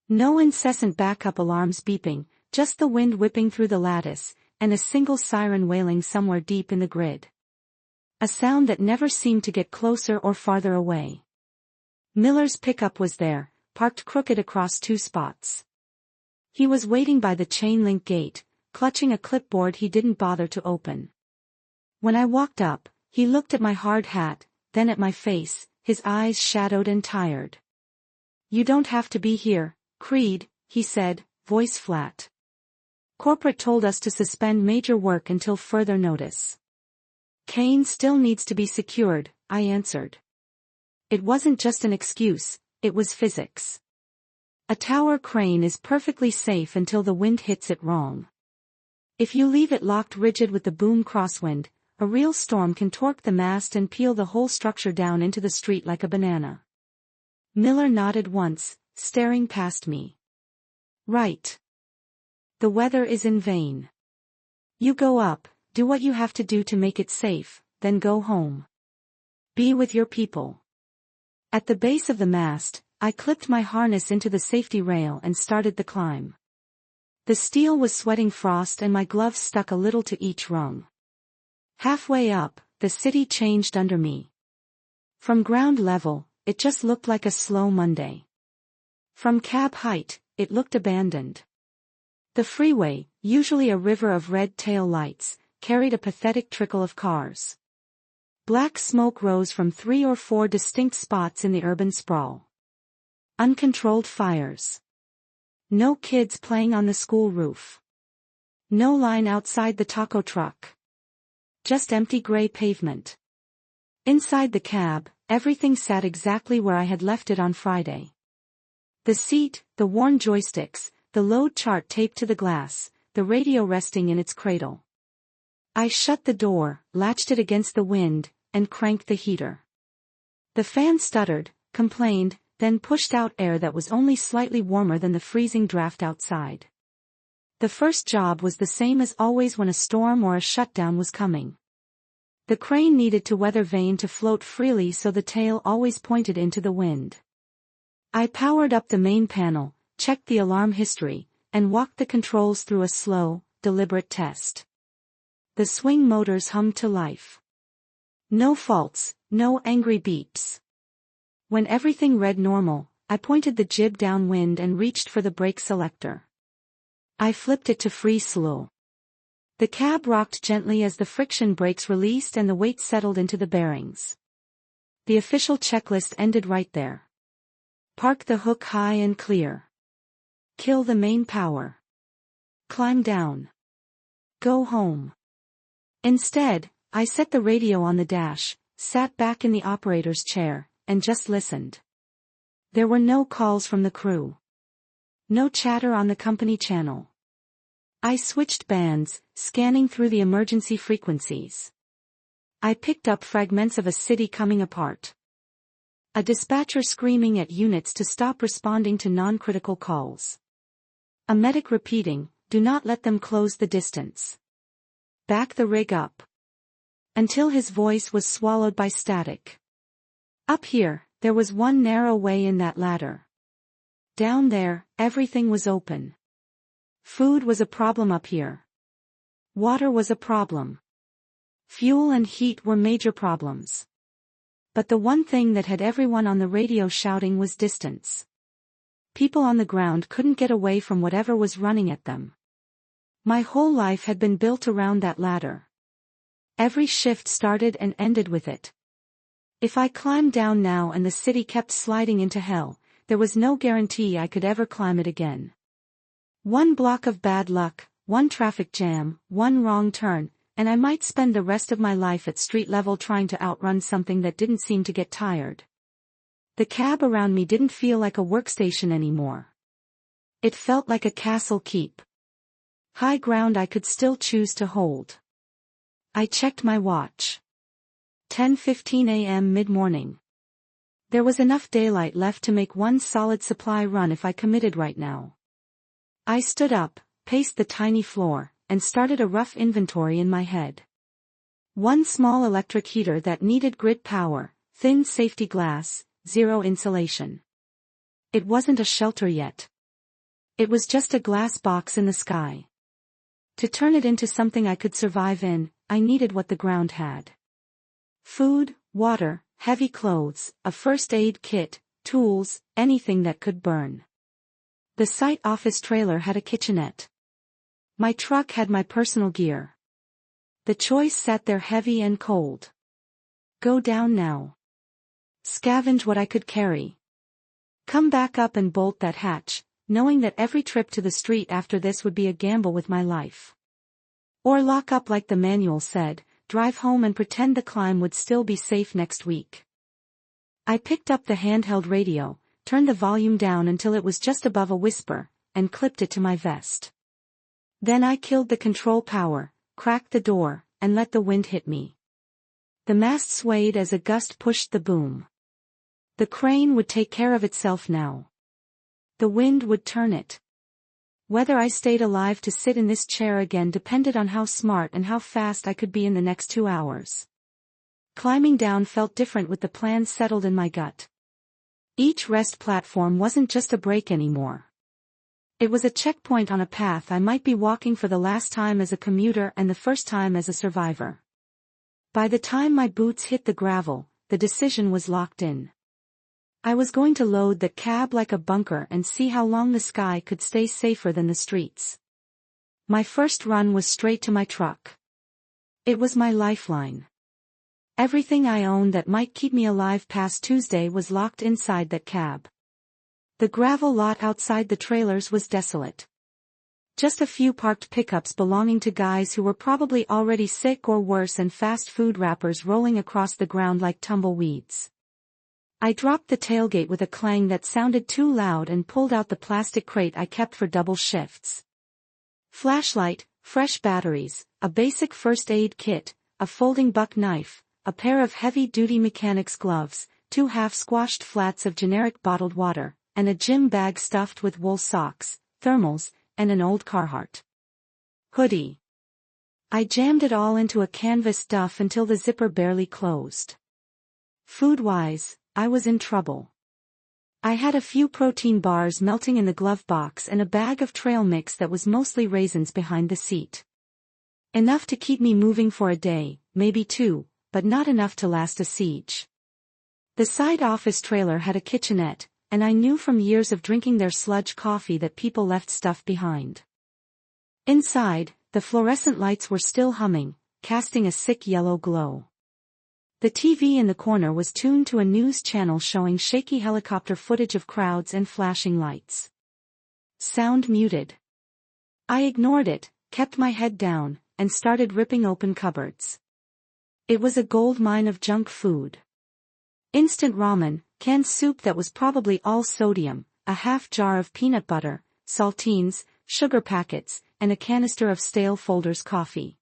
No incessant backup alarms beeping, just the wind whipping through the lattice, and a single siren wailing somewhere deep in the grid. A sound that never seemed to get closer or farther away. Miller's pickup was there, parked crooked across 2 spots. He was waiting by the chain-link gate, clutching a clipboard he didn't bother to open. When I walked up, he looked at my hard hat, then at my face, his eyes shadowed and tired. "You don't have to be here, Creed," he said, voice flat. "Corporate told us to suspend major work until further notice." "Kane still needs to be secured," I answered. It wasn't just an excuse, it was physics. A tower crane is perfectly safe until the wind hits it wrong. If you leave it locked rigid with the boom crosswind, a real storm can torque the mast and peel the whole structure down into the street like a banana. Miller nodded once, staring past me. "Right. The weather is in vain. You go up, do what you have to do to make it safe, then go home. Be with your people." At the base of the mast, I clipped my harness into the safety rail and started the climb. The steel was sweating frost and my gloves stuck a little to each rung. Halfway up, the city changed under me. From ground level, it just looked like a slow Monday. From cab height, it looked abandoned. The freeway, usually a river of red tail lights, carried a pathetic trickle of cars. Black smoke rose from 3 or 4 distinct spots in the urban sprawl. Uncontrolled fires. No kids playing on the school roof. No line outside the taco truck. Just empty gray pavement. Inside the cab, everything sat exactly where I had left it on Friday. The seat, the worn joysticks, the load chart taped to the glass, the radio resting in its cradle. I shut the door, latched it against the wind, and cranked the heater. The fan stuttered, complained, then pushed out air that was only slightly warmer than the freezing draft outside. The first job was the same as always when a storm or a shutdown was coming. The crane needed to weather vane to float freely, so the tail always pointed into the wind. I powered up the main panel, checked the alarm history, and walked the controls through a slow, deliberate test. The swing motors hummed to life. No faults, no angry beeps. When everything read normal, I pointed the jib downwind and reached for the brake selector. I flipped it to free slow. The cab rocked gently as the friction brakes released and the weight settled into the bearings. The official checklist ended right there. Park the hook high and clear. Kill the main power. Climb down. Go home. Instead, I set the radio on the dash, sat back in the operator's chair, and just listened. There were no calls from the crew. No chatter on the company channel. I switched bands, scanning through the emergency frequencies. I picked up fragments of a city coming apart. A dispatcher screaming at units to stop responding to non-critical calls. A medic repeating, "Do not let them close the distance. Back the rig up." Until his voice was swallowed by static. Up here, there was one narrow way in that ladder. Down there, everything was open. Food was a problem up here. Water was a problem. Fuel and heat were major problems. But the one thing that had everyone on the radio shouting was distance. People on the ground couldn't get away from whatever was running at them. My whole life had been built around that ladder. Every shift started and ended with it. If I climbed down now and the city kept sliding into hell, there was no guarantee I could ever climb it again. One block of bad luck, one traffic jam, one wrong turn, and I might spend the rest of my life at street level trying to outrun something that didn't seem to get tired. The cab around me didn't feel like a workstation anymore. It felt like a castle keep. High ground I could still choose to hold. I checked my watch. 10:15 a.m. mid-morning. There was enough daylight left to make one solid supply run if I committed right now. I stood up, paced the tiny floor, and started a rough inventory in my head. One small electric heater that needed grid power, thin safety glass, zero insulation. It wasn't a shelter yet. It was just a glass box in the sky. To turn it into something I could survive in, I needed what the ground had. Food, water, heavy clothes, a first aid kit, tools, anything that could burn. The site office trailer had a kitchenette. My truck had my personal gear. The choice sat there heavy and cold. Go down now. Scavenge what I could carry. Come back up and bolt that hatch, knowing that every trip to the street after this would be a gamble with my life. Or lock up like the manual said, drive home and pretend the climb would still be safe next week. I picked up the handheld radio, turned the volume down until it was just above a whisper, and clipped it to my vest. Then I killed the control power, cracked the door, and let the wind hit me. The mast swayed as a gust pushed the boom. The crane would take care of itself now. The wind would turn it. Whether I stayed alive to sit in this chair again depended on how smart and how fast I could be in the next 2 hours. Climbing down felt different with the plan settled in my gut. Each rest platform wasn't just a break anymore. It was a checkpoint on a path I might be walking for the last time as a commuter and the first time as a survivor. By the time my boots hit the gravel, the decision was locked in. I was going to load the cab like a bunker and see how long the sky could stay safer than the streets. My first run was straight to my truck. It was my lifeline. Everything I owned that might keep me alive past Tuesday was locked inside that cab. The gravel lot outside the trailers was desolate. Just a few parked pickups belonging to guys who were probably already sick or worse and fast food wrappers rolling across the ground like tumbleweeds. I dropped the tailgate with a clang that sounded too loud and pulled out the plastic crate I kept for double shifts. Flashlight, fresh batteries, a basic first aid kit, a folding buck knife, a pair of heavy-duty mechanic's gloves, 2 half-squashed flats of generic bottled water, and a gym bag stuffed with wool socks, thermals, and an old Carhartt hoodie. I jammed it all into a canvas duff until the zipper barely closed. Food-wise, I was in trouble. I had a few protein bars melting in the glove box and a bag of trail mix that was mostly raisins behind the seat. Enough to keep me moving for a day, maybe 2, but not enough to last a siege. The side office trailer had a kitchenette, and I knew from years of drinking their sludge coffee that people left stuff behind. Inside, the fluorescent lights were still humming, casting a sick yellow glow. The TV in the corner was tuned to a news channel showing shaky helicopter footage of crowds and flashing lights. Sound muted. I ignored it, kept my head down, and started ripping open cupboards. It was a gold mine of junk food. Instant ramen, canned soup that was probably all sodium, a half jar of peanut butter, saltines, sugar packets, and a canister of stale Folgers coffee.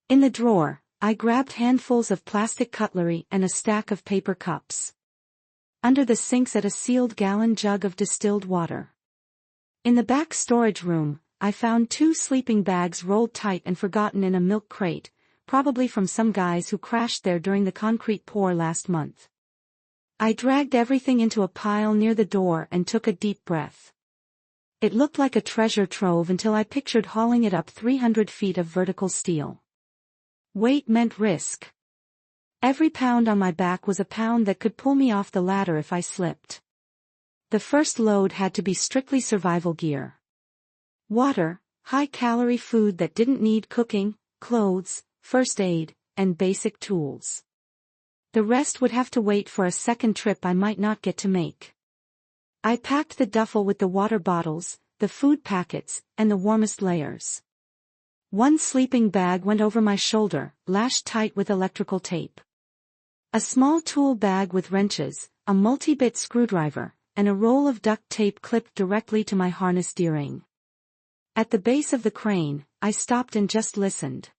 In the drawer, I grabbed handfuls of plastic cutlery and a stack of paper cups. Under the sinks a sealed gallon jug of distilled water. In the back storage room, I found 2 sleeping bags rolled tight and forgotten in a milk crate, probably from some guys who crashed there during the concrete pour last month. I dragged everything into a pile near the door and took a deep breath. It looked like a treasure trove until I pictured hauling it up 300 feet of vertical steel. Weight meant risk. Every pound on my back was a pound that could pull me off the ladder if I slipped. The first load had to be strictly survival gear. Water, high-calorie food that didn't need cooking, clothes, first aid, and basic tools. The rest would have to wait for a second trip I might not get to make. I packed the duffel with the water bottles, the food packets, and the warmest layers. One sleeping bag went over my shoulder, lashed tight with electrical tape. A small tool bag with wrenches, a multi-bit screwdriver, and a roll of duct tape clipped directly to my harness D-ring. At the base of the crane, I stopped and just listened.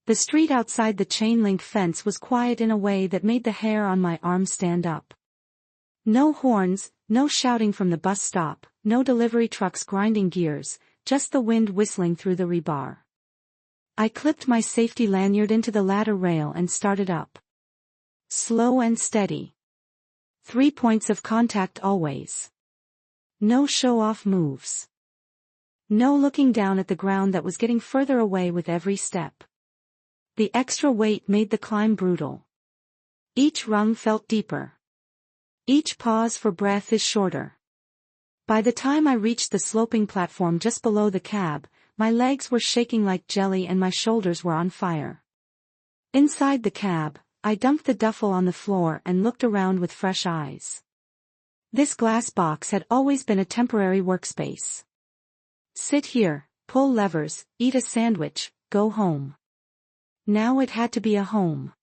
The street outside the chain-link fence was quiet in a way that made the hair on my arm stand up. No horns, no shouting from the bus stop, no delivery trucks grinding gears, just the wind whistling through the rebar. I clipped my safety lanyard into the ladder rail and started up. Slow and steady. 3 points of contact always. No show-off moves. No looking down at the ground that was getting further away with every step. The extra weight made the climb brutal. Each rung felt deeper. Each pause for breath is shorter. By the time I reached the sloping platform just below the cab, my legs were shaking like jelly and my shoulders were on fire. Inside the cab, I dumped the duffel on the floor and looked around with fresh eyes. This glass box had always been a temporary workspace. Sit here, pull levers, eat a sandwich, go home. Now it had to be a home.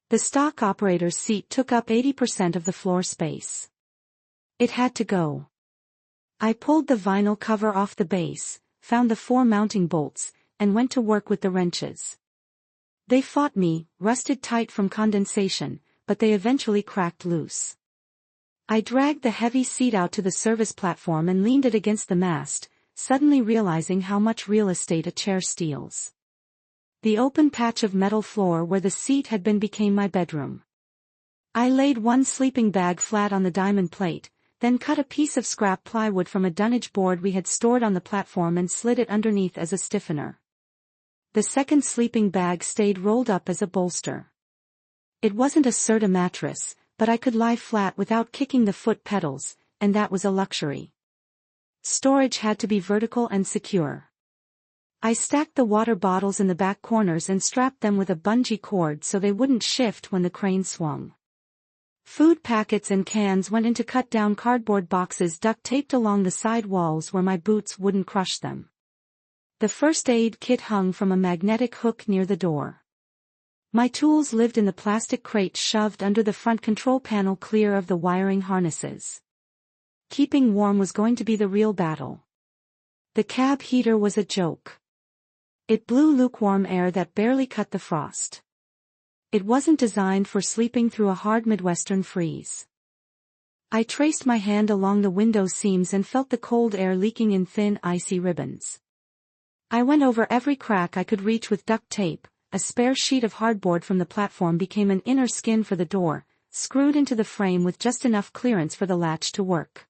The stock operator's seat took up 80% of the floor space. It had to go. I pulled the vinyl cover off the base, found the 4 mounting bolts, and went to work with the wrenches. They fought me, rusted tight from condensation, but they eventually cracked loose. I dragged the heavy seat out to the service platform and leaned it against the mast, suddenly realizing how much real estate a chair steals. The open patch of metal floor where the seat had been became my bedroom. I laid one sleeping bag flat on the diamond plate, then cut a piece of scrap plywood from a dunnage board we had stored on the platform and slid it underneath as a stiffener. The second sleeping bag stayed rolled up as a bolster. It wasn't a Serta mattress, but I could lie flat without kicking the foot pedals, and that was a luxury. Storage had to be vertical and secure. I stacked the water bottles in the back corners and strapped them with a bungee cord so they wouldn't shift when the crane swung. Food packets and cans went into cut-down cardboard boxes duct taped along the side walls where my boots wouldn't crush them. The first aid kit hung from a magnetic hook near the door. My tools lived in the plastic crate shoved under the front control panel clear of the wiring harnesses. Keeping warm was going to be the real battle. The cab heater was a joke. It blew lukewarm air that barely cut the frost. It wasn't designed for sleeping through a hard Midwestern freeze. I traced my hand along the window seams and felt the cold air leaking in thin, icy ribbons. I went over every crack I could reach with duct tape. A spare sheet of hardboard from the platform became an inner skin for the door, screwed into the frame with just enough clearance for the latch to work.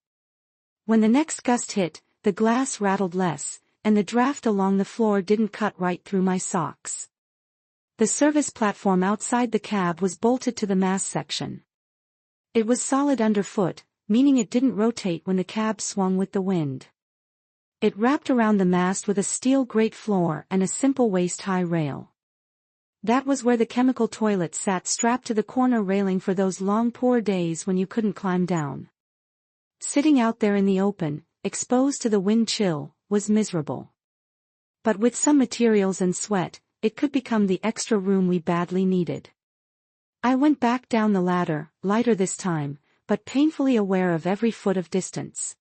When the next gust hit, the glass rattled less, and the draft along the floor didn't cut right through my socks. The service platform outside the cab was bolted to the mast section. It was solid underfoot, meaning it didn't rotate when the cab swung with the wind. It wrapped around the mast with a steel grate floor and a simple waist-high rail. That was where the chemical toilet sat strapped to the corner railing for those long poor days when you couldn't climb down. Sitting out there in the open, exposed to the wind chill, was miserable. But with some materials and sweat, it could become the extra room we badly needed. I went back down the ladder, lighter this time, but painfully aware of every foot of distance.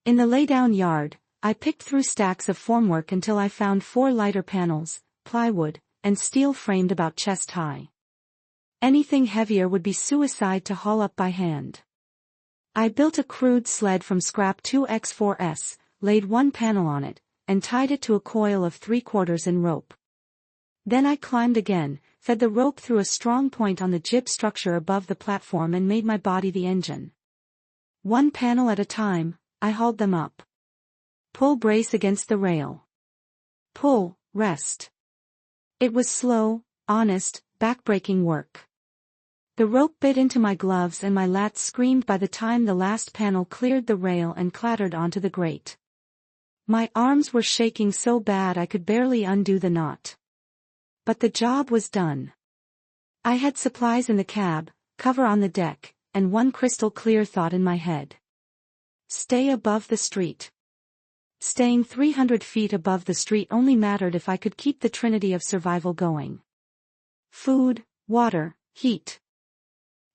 In the laydown yard, I picked through stacks of formwork until I found 4 lighter panels, plywood, and steel framed about chest high. Anything heavier would be suicide to haul up by hand. I built a crude sled from scrap 2x4s, laid one panel on it, and tied it to a coil of 3/4 in rope. Then I climbed again, fed the rope through a strong point on the jib structure above the platform and made my body the engine. One panel at a time, I hauled them up. Pull brace against the rail. Pull, rest. It was slow, honest, backbreaking work. The rope bit into my gloves and my lats screamed by the time the last panel cleared the rail and clattered onto the grate. My arms were shaking so bad I could barely undo the knot. But the job was done. I had supplies in the cab, cover on the deck, and one crystal clear thought in my head. Stay above the street. Staying 300 feet above the street only mattered if I could keep the trinity of survival going. Food, water, heat.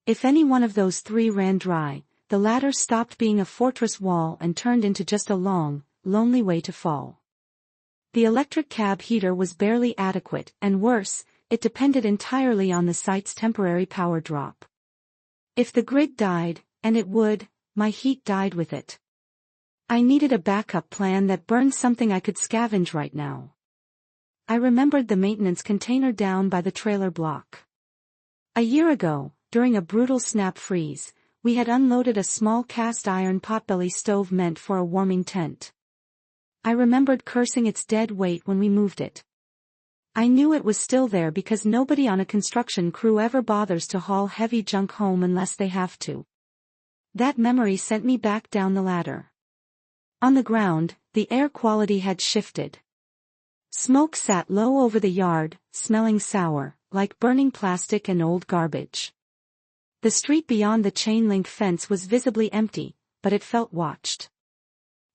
If any one of those three ran dry, the ladder stopped being a fortress wall and turned into just a long, lonely way to fall. The electric cab heater was barely adequate, and worse, it depended entirely on the site's temporary power drop. If the grid died, and it would, my heat died with it. I needed a backup plan that burned something I could scavenge right now. I remembered the maintenance container down by the trailer block. A year ago, during a brutal snap freeze, we had unloaded a small cast iron potbelly stove meant for a warming tent. I remembered cursing its dead weight when we moved it. I knew it was still there because nobody on a construction crew ever bothers to haul heavy junk home unless they have to. That memory sent me back down the ladder. On the ground, the air quality had shifted. Smoke sat low over the yard, smelling sour, like burning plastic and old garbage. The street beyond the chain-link fence was visibly empty, but it felt watched.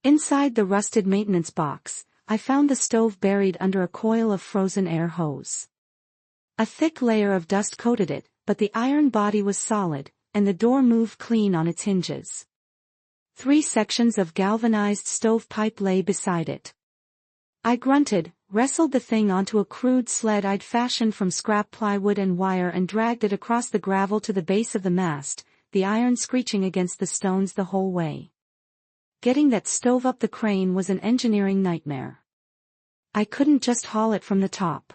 Inside the rusted maintenance box, I found the stove buried under a coil of frozen air hose. A thick layer of dust coated it, but the iron body was solid, and the door moved clean on its hinges. 3 sections of galvanized stovepipe lay beside it. I grunted, wrestled the thing onto a crude sled I'd fashioned from scrap plywood and wire and dragged it across the gravel to the base of the mast, the iron screeching against the stones the whole way. Getting that stove up the crane was an engineering nightmare. I couldn't just haul it from the top.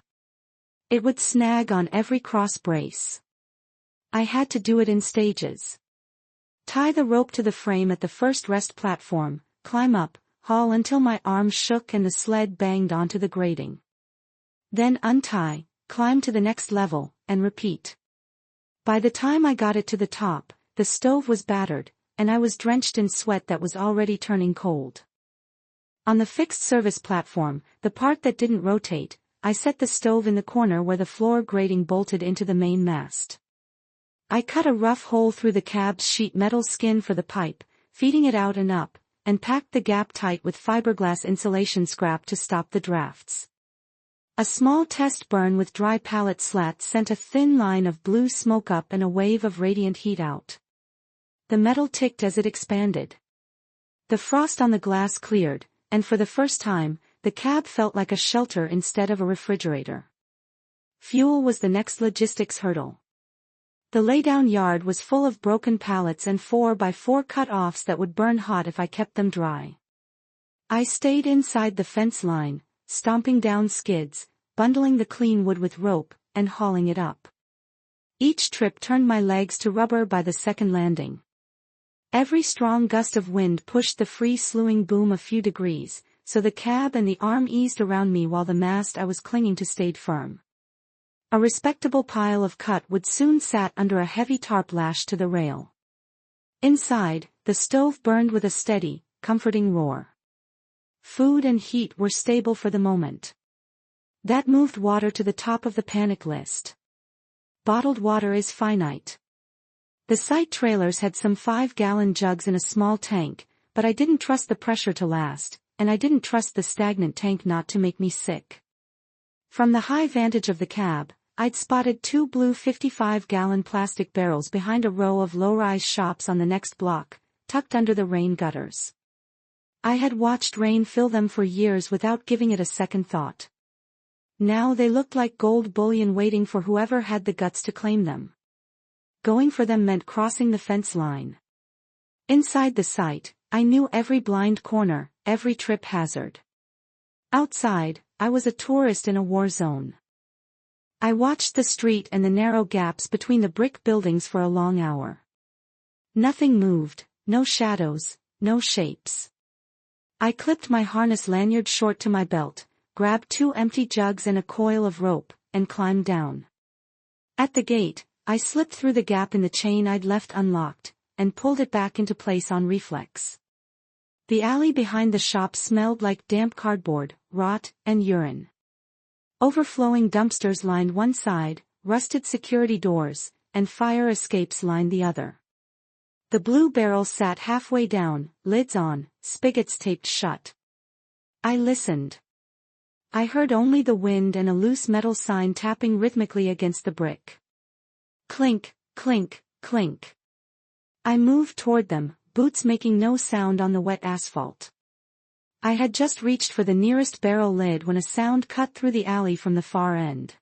It would snag on every cross brace. I had to do it in stages. Tie the rope to the frame at the first rest platform, climb up, haul until my arms shook and the sled banged onto the grating. Then untie, climb to the next level, and repeat. By the time I got it to the top, the stove was battered, and I was drenched in sweat that was already turning cold. On the fixed service platform, the part that didn't rotate, I set the stove in the corner where the floor grating bolted into the main mast. I cut a rough hole through the cab's sheet metal skin for the pipe, feeding it out and up, and packed the gap tight with fiberglass insulation scrap to stop the drafts. A small test burn with dry pallet slats sent a thin line of blue smoke up and a wave of radiant heat out. The metal ticked as it expanded. The frost on the glass cleared, and for the first time, the cab felt like a shelter instead of a refrigerator. Fuel was the next logistics hurdle. The laydown yard was full of broken pallets and 4x4 cut-offs that would burn hot if I kept them dry. I stayed inside the fence line, stomping down skids, bundling the clean wood with rope, and hauling it up. Each trip turned my legs to rubber by the second landing. Every strong gust of wind pushed the free-slewing boom a few degrees, so the cab and the arm eased around me while the mast I was clinging to stayed firm. A respectable pile of cut wood soon sat under a heavy tarp lashed to the rail. Inside, the stove burned with a steady, comforting roar. Food and heat were stable for the moment. That moved water to the top of the panic list. Bottled water is finite. The site trailers had some 5-gallon jugs in a small tank, but I didn't trust the pressure to last, and I didn't trust the stagnant tank not to make me sick. From the high vantage of the cab, I'd spotted 2 blue 55-gallon plastic barrels behind a row of low-rise shops on the next block, tucked under the rain gutters. I had watched rain fill them for years without giving it a second thought. Now they looked like gold bullion waiting for whoever had the guts to claim them. Going for them meant crossing the fence line. Inside the site, I knew every blind corner, every trip hazard. Outside, I was a tourist in a war zone. I watched the street and the narrow gaps between the brick buildings for a long hour. Nothing moved, no shadows, no shapes. I clipped my harness lanyard short to my belt, grabbed 2 empty jugs and a coil of rope, and climbed down. At the gate, I slipped through the gap in the chain I'd left unlocked, and pulled it back into place on reflex. The alley behind the shop smelled like damp cardboard, rot, and urine. Overflowing dumpsters lined one side, rusted security doors, and fire escapes lined the other. The blue barrel sat halfway down, lids on, spigots taped shut. I listened. I heard only the wind and a loose metal sign tapping rhythmically against the brick. Clink, clink, clink. I moved toward them, boots making no sound on the wet asphalt. I had just reached for the nearest barrel lid when a sound cut through the alley from the far end.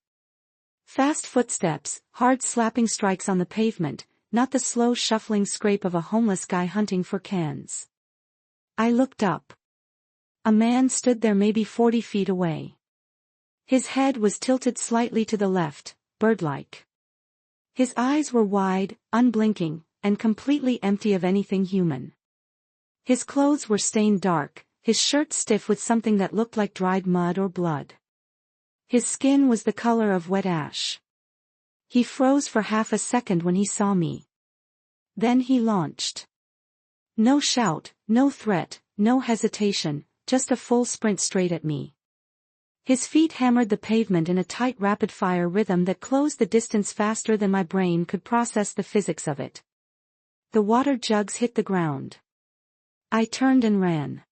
Fast footsteps, hard slapping strikes on the pavement, not the slow shuffling scrape of a homeless guy hunting for cans. I looked up. A man stood there maybe 40 feet away. His head was tilted slightly to the left, bird-like. His eyes were wide, unblinking, and completely empty of anything human. His clothes were stained dark, his shirt stiff with something that looked like dried mud or blood. His skin was the color of wet ash. He froze for half a second when he saw me. Then he launched. No shout, no threat, no hesitation, just a full sprint straight at me. His feet hammered the pavement in a tight rapid-fire rhythm that closed the distance faster than my brain could process the physics of it. The water jugs hit the ground. I turned and ran.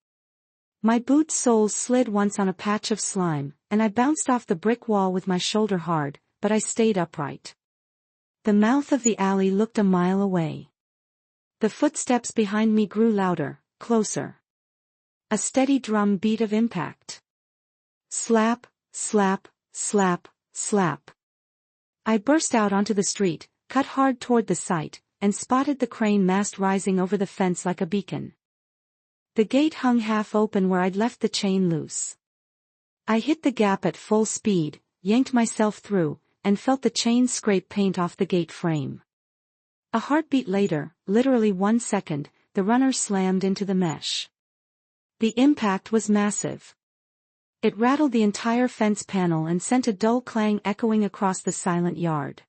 My boot soles slid once on a patch of slime, and I bounced off the brick wall with my shoulder hard, but I stayed upright. The mouth of the alley looked a mile away. The footsteps behind me grew louder, closer. A steady drum beat of impact. Slap, slap, slap, slap. I burst out onto the street, cut hard toward the site, and spotted the crane mast rising over the fence like a beacon. The gate hung half open where I'd left the chain loose. I hit the gap at full speed, yanked myself through, and felt the chain scrape paint off the gate frame. A heartbeat later, literally 1 second, the runner slammed into the mesh. The impact was massive. It rattled the entire fence panel and sent a dull clang echoing across the silent yard.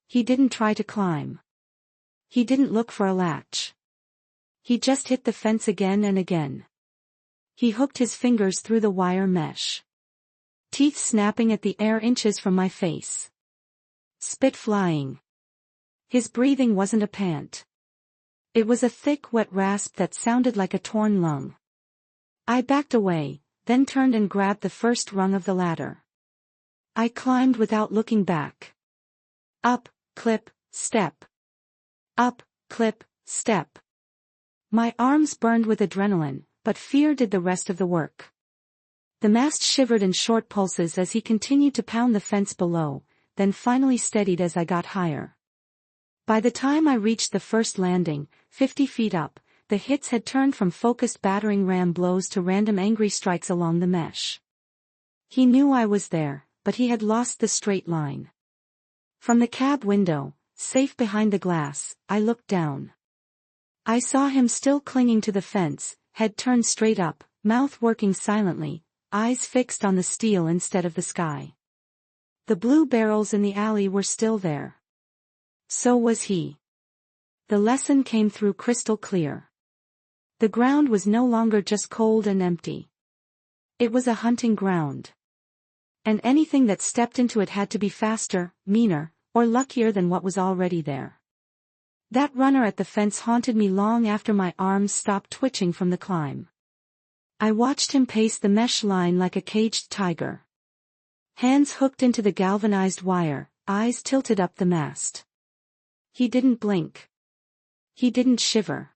He didn't try to climb. He didn't look for a latch. He just hit the fence again and again. He hooked his fingers through the wire mesh. Teeth snapping at the air inches from my face. Spit flying. His breathing wasn't a pant. It was a thick wet rasp that sounded like a torn lung. I backed away, then turned and grabbed the first rung of the ladder. I climbed without looking back. Up, clip, step. Up, clip, step. My arms burned with adrenaline, but fear did the rest of the work. The mast shivered in short pulses as he continued to pound the fence below, then finally steadied as I got higher. By the time I reached the first landing, 50 feet up, the hits had turned from focused battering ram blows to random angry strikes along the mesh. He knew I was there, but he had lost the straight line. From the cab window, safe behind the glass, I looked down. I saw him still clinging to the fence, head turned straight up, mouth working silently, eyes fixed on the steel instead of the sky. The blue barrels in the alley were still there. So was he. The lesson came through crystal clear. The ground was no longer just cold and empty. It was a hunting ground. And anything that stepped into it had to be faster, meaner, or luckier than what was already there. That runner at the fence haunted me long after my arms stopped twitching from the climb. I watched him pace the mesh line like a caged tiger. Hands hooked into the galvanized wire, eyes tilted up the mast. He didn't blink. He didn't shiver.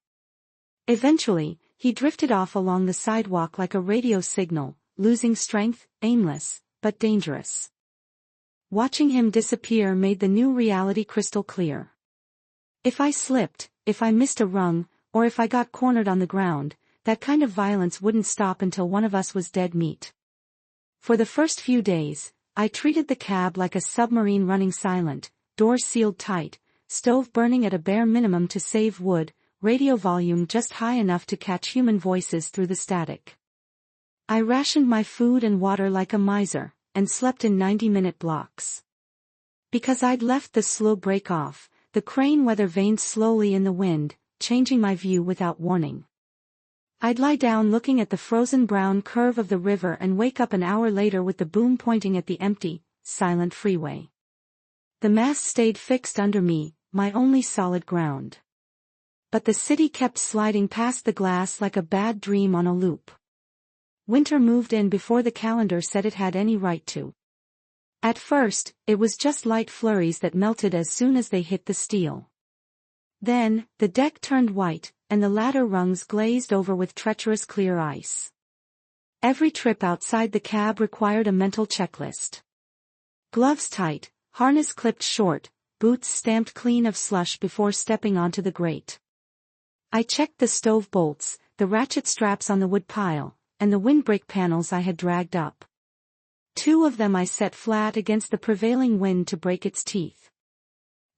Eventually, he drifted off along the sidewalk like a radio signal, losing strength, aimless, but dangerous. Watching him disappear made the new reality crystal clear. If I slipped, if I missed a rung, or if I got cornered on the ground, that kind of violence wouldn't stop until one of us was dead meat. For the first few days, I treated the cab like a submarine running silent, doors sealed tight, stove burning at a bare minimum to save wood, radio volume just high enough to catch human voices through the static. I rationed my food and water like a miser, and slept in 90-minute blocks. Because I'd left the slow break off, the crane weather vaned slowly in the wind, changing my view without warning. I'd lie down looking at the frozen brown curve of the river and wake up an hour later with the boom pointing at the empty, silent freeway. The mast stayed fixed under me, my only solid ground. But the city kept sliding past the glass like a bad dream on a loop. Winter moved in before the calendar said it had any right to. At first, it was just light flurries that melted as soon as they hit the steel. Then, the deck turned white, and the ladder rungs glazed over with treacherous clear ice. Every trip outside the cab required a mental checklist. Gloves tight, harness clipped short, boots stamped clean of slush before stepping onto the grate. I checked the stove bolts, the ratchet straps on the wood pile, and the windbreak panels I had dragged up. 2 of them I set flat against the prevailing wind to break its teeth.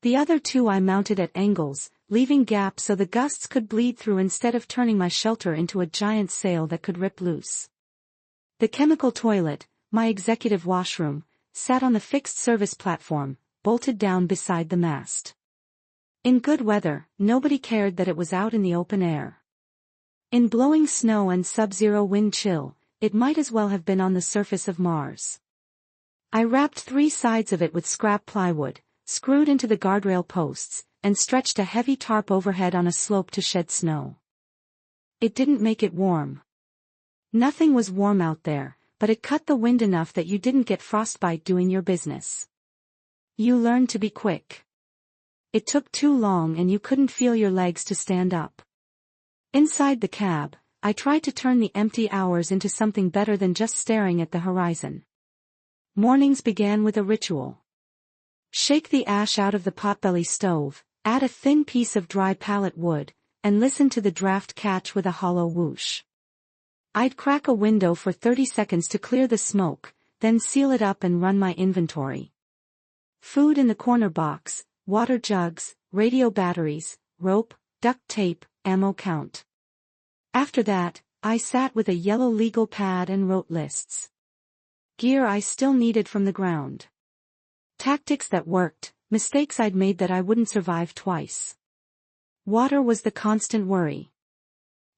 The other 2 I mounted at angles, leaving gaps so the gusts could bleed through instead of turning my shelter into a giant sail that could rip loose. The chemical toilet, my executive washroom, sat on the fixed service platform, bolted down beside the mast. In good weather, nobody cared that it was out in the open air. In blowing snow and sub-zero wind chill, it might as well have been on the surface of Mars. I wrapped 3 sides of it with scrap plywood, screwed into the guardrail posts, and stretched a heavy tarp overhead on a slope to shed snow. It didn't make it warm. Nothing was warm out there, but it cut the wind enough that you didn't get frostbite doing your business. You learned to be quick. It took too long and you couldn't feel your legs to stand up. Inside the cab, I tried to turn the empty hours into something better than just staring at the horizon. Mornings began with a ritual. Shake the ash out of the potbelly stove, add a thin piece of dry pallet wood, and listen to the draft catch with a hollow whoosh. I'd crack a window for 30 seconds to clear the smoke, then seal it up and run my inventory. Food in the corner box, water jugs, radio batteries, rope, duct tape, ammo count. After that, I sat with a yellow legal pad and wrote lists. Gear I still needed from the ground. Tactics that worked, mistakes I'd made that I wouldn't survive twice. Water was the constant worry.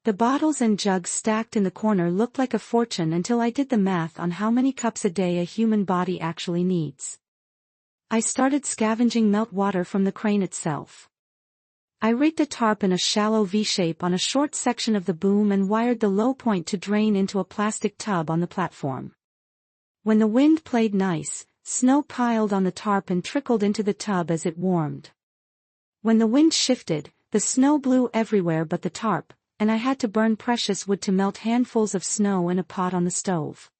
The bottles and jugs stacked in the corner looked like a fortune until I did the math on how many cups a day a human body actually needs. I started scavenging meltwater from the crane itself. I rigged a tarp in a shallow V-shape on a short section of the boom and wired the low point to drain into a plastic tub on the platform. When the wind played nice, snow piled on the tarp and trickled into the tub as it warmed. When the wind shifted, the snow blew everywhere but the tarp, and I had to burn precious wood to melt handfuls of snow in a pot on the stove.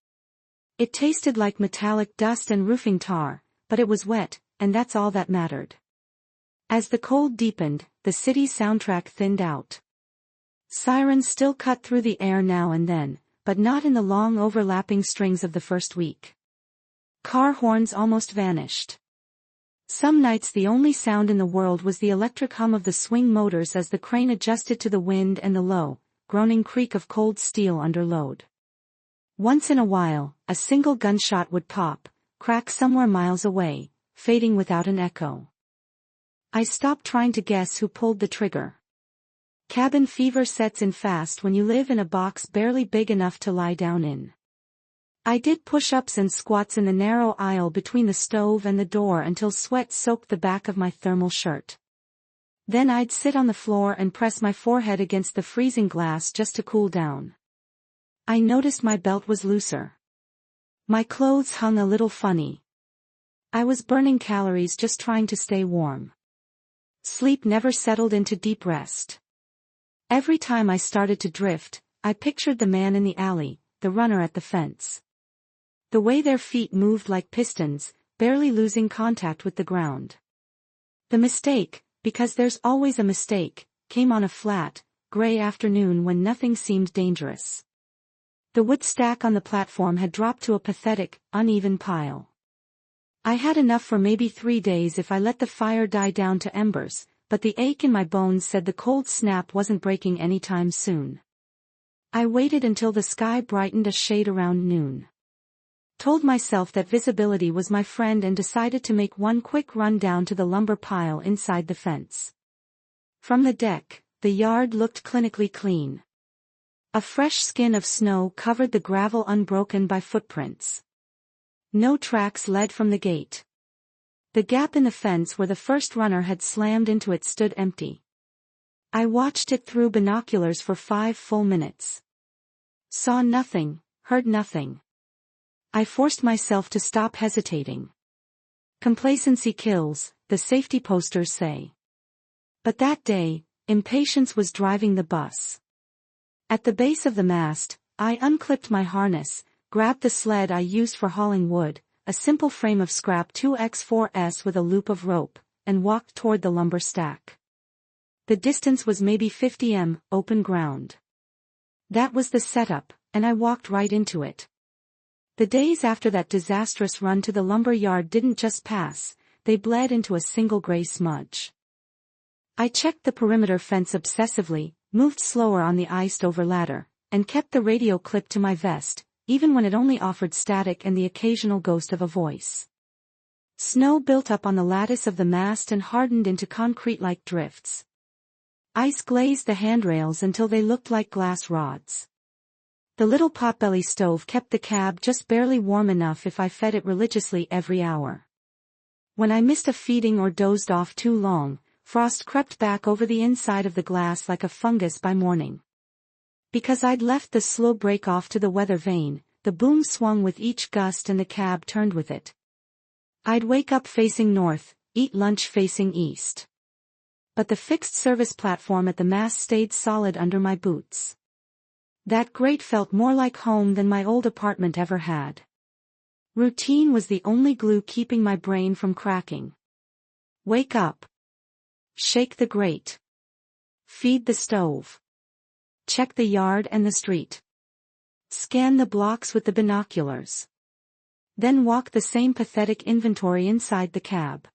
It tasted like metallic dust and roofing tar, but it was wet, and that's all that mattered. As the cold deepened, the city soundtrack thinned out. Sirens still cut through the air now and then, but not in the long overlapping strings of the first week. Car horns almost vanished. Some nights the only sound in the world was the electric hum of the swing motors as the crane adjusted to the wind and the low, groaning creak of cold steel under load. Once in a while, a single gunshot would pop, crack somewhere miles away, fading without an echo. I stopped trying to guess who pulled the trigger. Cabin fever sets in fast when you live in a box barely big enough to lie down in. I did push-ups and squats in the narrow aisle between the stove and the door until sweat soaked the back of my thermal shirt. Then I'd sit on the floor and press my forehead against the freezing glass just to cool down. I noticed my belt was looser. My clothes hung a little funny. I was burning calories just trying to stay warm. Sleep never settled into deep rest. Every time I started to drift, I pictured the man in the alley, the runner at the fence. The way their feet moved like pistons, barely losing contact with the ground. The mistake, because there's always a mistake, came on a flat, gray afternoon when nothing seemed dangerous. The wood stack on the platform had dropped to a pathetic, uneven pile. I had enough for maybe 3 days if I let the fire die down to embers, but the ache in my bones said the cold snap wasn't breaking anytime soon. I waited until the sky brightened a shade around noon. told myself that visibility was my friend and decided to make one quick run down to the lumber pile inside the fence. From the deck, the yard looked clinically clean. A fresh skin of snow covered the gravel unbroken by footprints. No tracks led from the gate. The gap in the fence where the first runner had slammed into it stood empty. I watched it through binoculars for 5 full minutes. Saw nothing, heard nothing. I forced myself to stop hesitating. Complacency kills, the safety posters say. But that day, impatience was driving the bus. At the base of the mast, I unclipped my harness, grabbed the sled I used for hauling wood, a simple frame of scrap 2x4s with a loop of rope, and walked toward the lumber stack. The distance was maybe 50 m, open ground. That was the setup, and I walked right into it. The days after that disastrous run to the lumber yard didn't just pass, they bled into a single gray smudge. I checked the perimeter fence obsessively, moved slower on the iced-over ladder, and kept the radio clipped to my vest, even when it only offered static and the occasional ghost of a voice. Snow built up on the lattice of the mast and hardened into concrete-like drifts. Ice glazed the handrails until they looked like glass rods. The little potbelly stove kept the cab just barely warm enough if I fed it religiously every hour. When I missed a feeding or dozed off too long, frost crept back over the inside of the glass like a fungus by morning. Because I'd left the slow brake off to the weather vane, the boom swung with each gust and the cab turned with it. I'd wake up facing north, eat lunch facing east. But the fixed service platform at the mast stayed solid under my boots. That grate felt more like home than my old apartment ever had. Routine was the only glue keeping my brain from cracking. Wake up. Shake the grate. Feed the stove. Check the yard and the street. Scan the blocks with the binoculars. Then walk the same pathetic inventory inside the cab.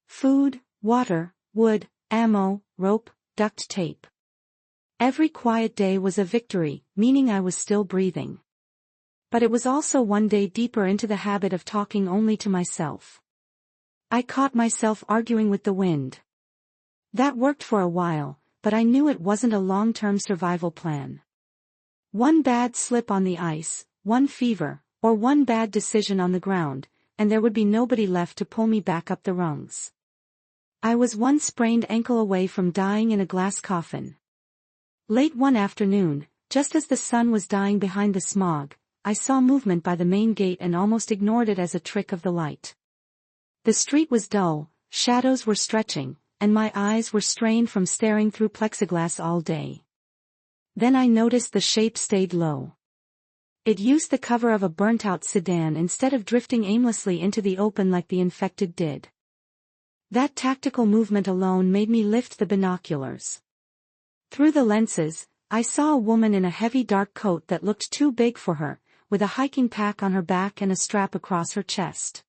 Food, water, wood, ammo, rope, duct tape. Every quiet day was a victory, meaning I was still breathing. But it was also one day deeper into the habit of talking only to myself. I caught myself arguing with the wind. That worked for a while, but I knew it wasn't a long-term survival plan. One bad slip on the ice, one fever, or one bad decision on the ground, and there would be nobody left to pull me back up the rungs. I was one sprained ankle away from dying in a glass coffin. Late one afternoon, just as the sun was dying behind the smog, I saw movement by the main gate and almost ignored it as a trick of the light. The street was dull, shadows were stretching, and my eyes were strained from staring through plexiglass all day. Then I noticed the shape stayed low. It used the cover of a burnt-out sedan instead of drifting aimlessly into the open like the infected did. That tactical movement alone made me lift the binoculars. Through the lenses, I saw a woman in a heavy dark coat that looked too big for her, with a hiking pack on her back and a strap across her chest.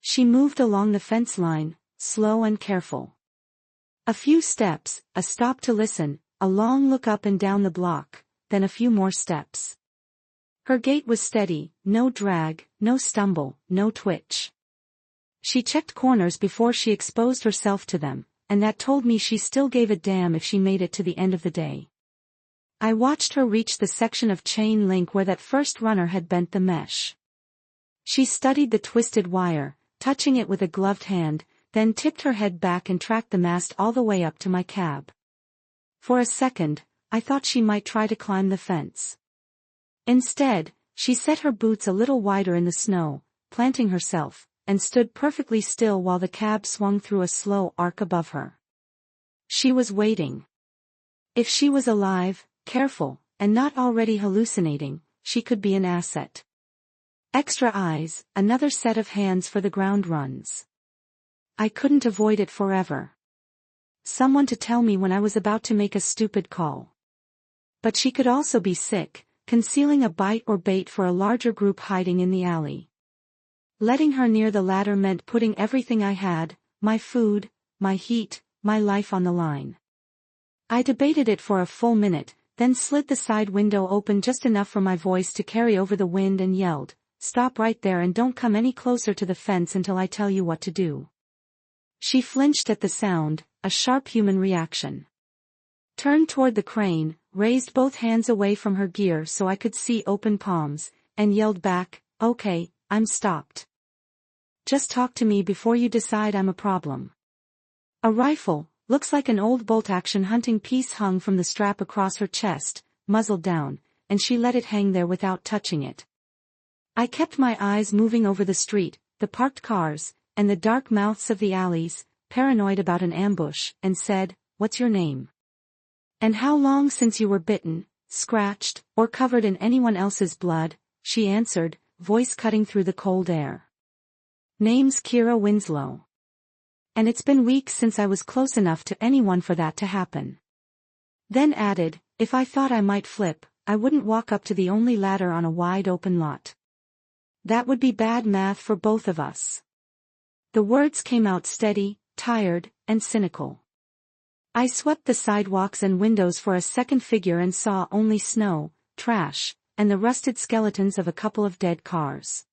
She moved along the fence line, slow and careful. A few steps, a stop to listen, a long look up and down the block, then a few more steps. Her gait was steady, no drag, no stumble, no twitch. She checked corners before she exposed herself to them, and that told me she still gave a damn if she made it to the end of the day. I watched her reach the section of chain link where that first runner had bent the mesh. She studied the twisted wire, touching it with a gloved hand, then tipped her head back and tracked the mast all the way up to my cab. For a second, I thought she might try to climb the fence. Instead, she set her boots a little wider in the snow, planting herself, and stood perfectly still while the cab swung through a slow arc above her. She was waiting. If she was alive, careful, and not already hallucinating, she could be an asset. Extra eyes, another set of hands for the ground runs. I couldn't avoid it forever. Someone to tell me when I was about to make a stupid call. But she could also be sick, concealing a bite or bait for a larger group hiding in the alley. Letting her near the ladder meant putting everything I had, my food, my heat, my life on the line. I debated it for a full minute, then slid the side window open just enough for my voice to carry over the wind and yelled, stop right there and don't come any closer to the fence until I tell you what to do. She flinched at the sound, a sharp human reaction. Turned toward the crane, raised both hands away from her gear so I could see open palms, and yelled back, "Okay, I'm stopped. Just talk to me before you decide I'm a problem." A rifle, looks like an old bolt-action hunting piece, hung from the strap across her chest, muzzled down, and she let it hang there without touching it. I kept my eyes moving over the street, the parked cars, and the dark mouths of the alleys, paranoid about an ambush, and said, "What's your name? And how long since you were bitten, scratched, or covered in anyone else's blood?" She answered, voice cutting through the cold air. "Name's Kira Winslow. And it's been weeks since I was close enough to anyone for that to happen." Then added, "If I thought I might flip, I wouldn't walk up to the only ladder on a wide open lot. That would be bad math for both of us." The words came out steady, tired, and cynical. I swept the sidewalks and windows for a second figure and saw only snow, trash, and the rusted skeletons of a couple of dead cars.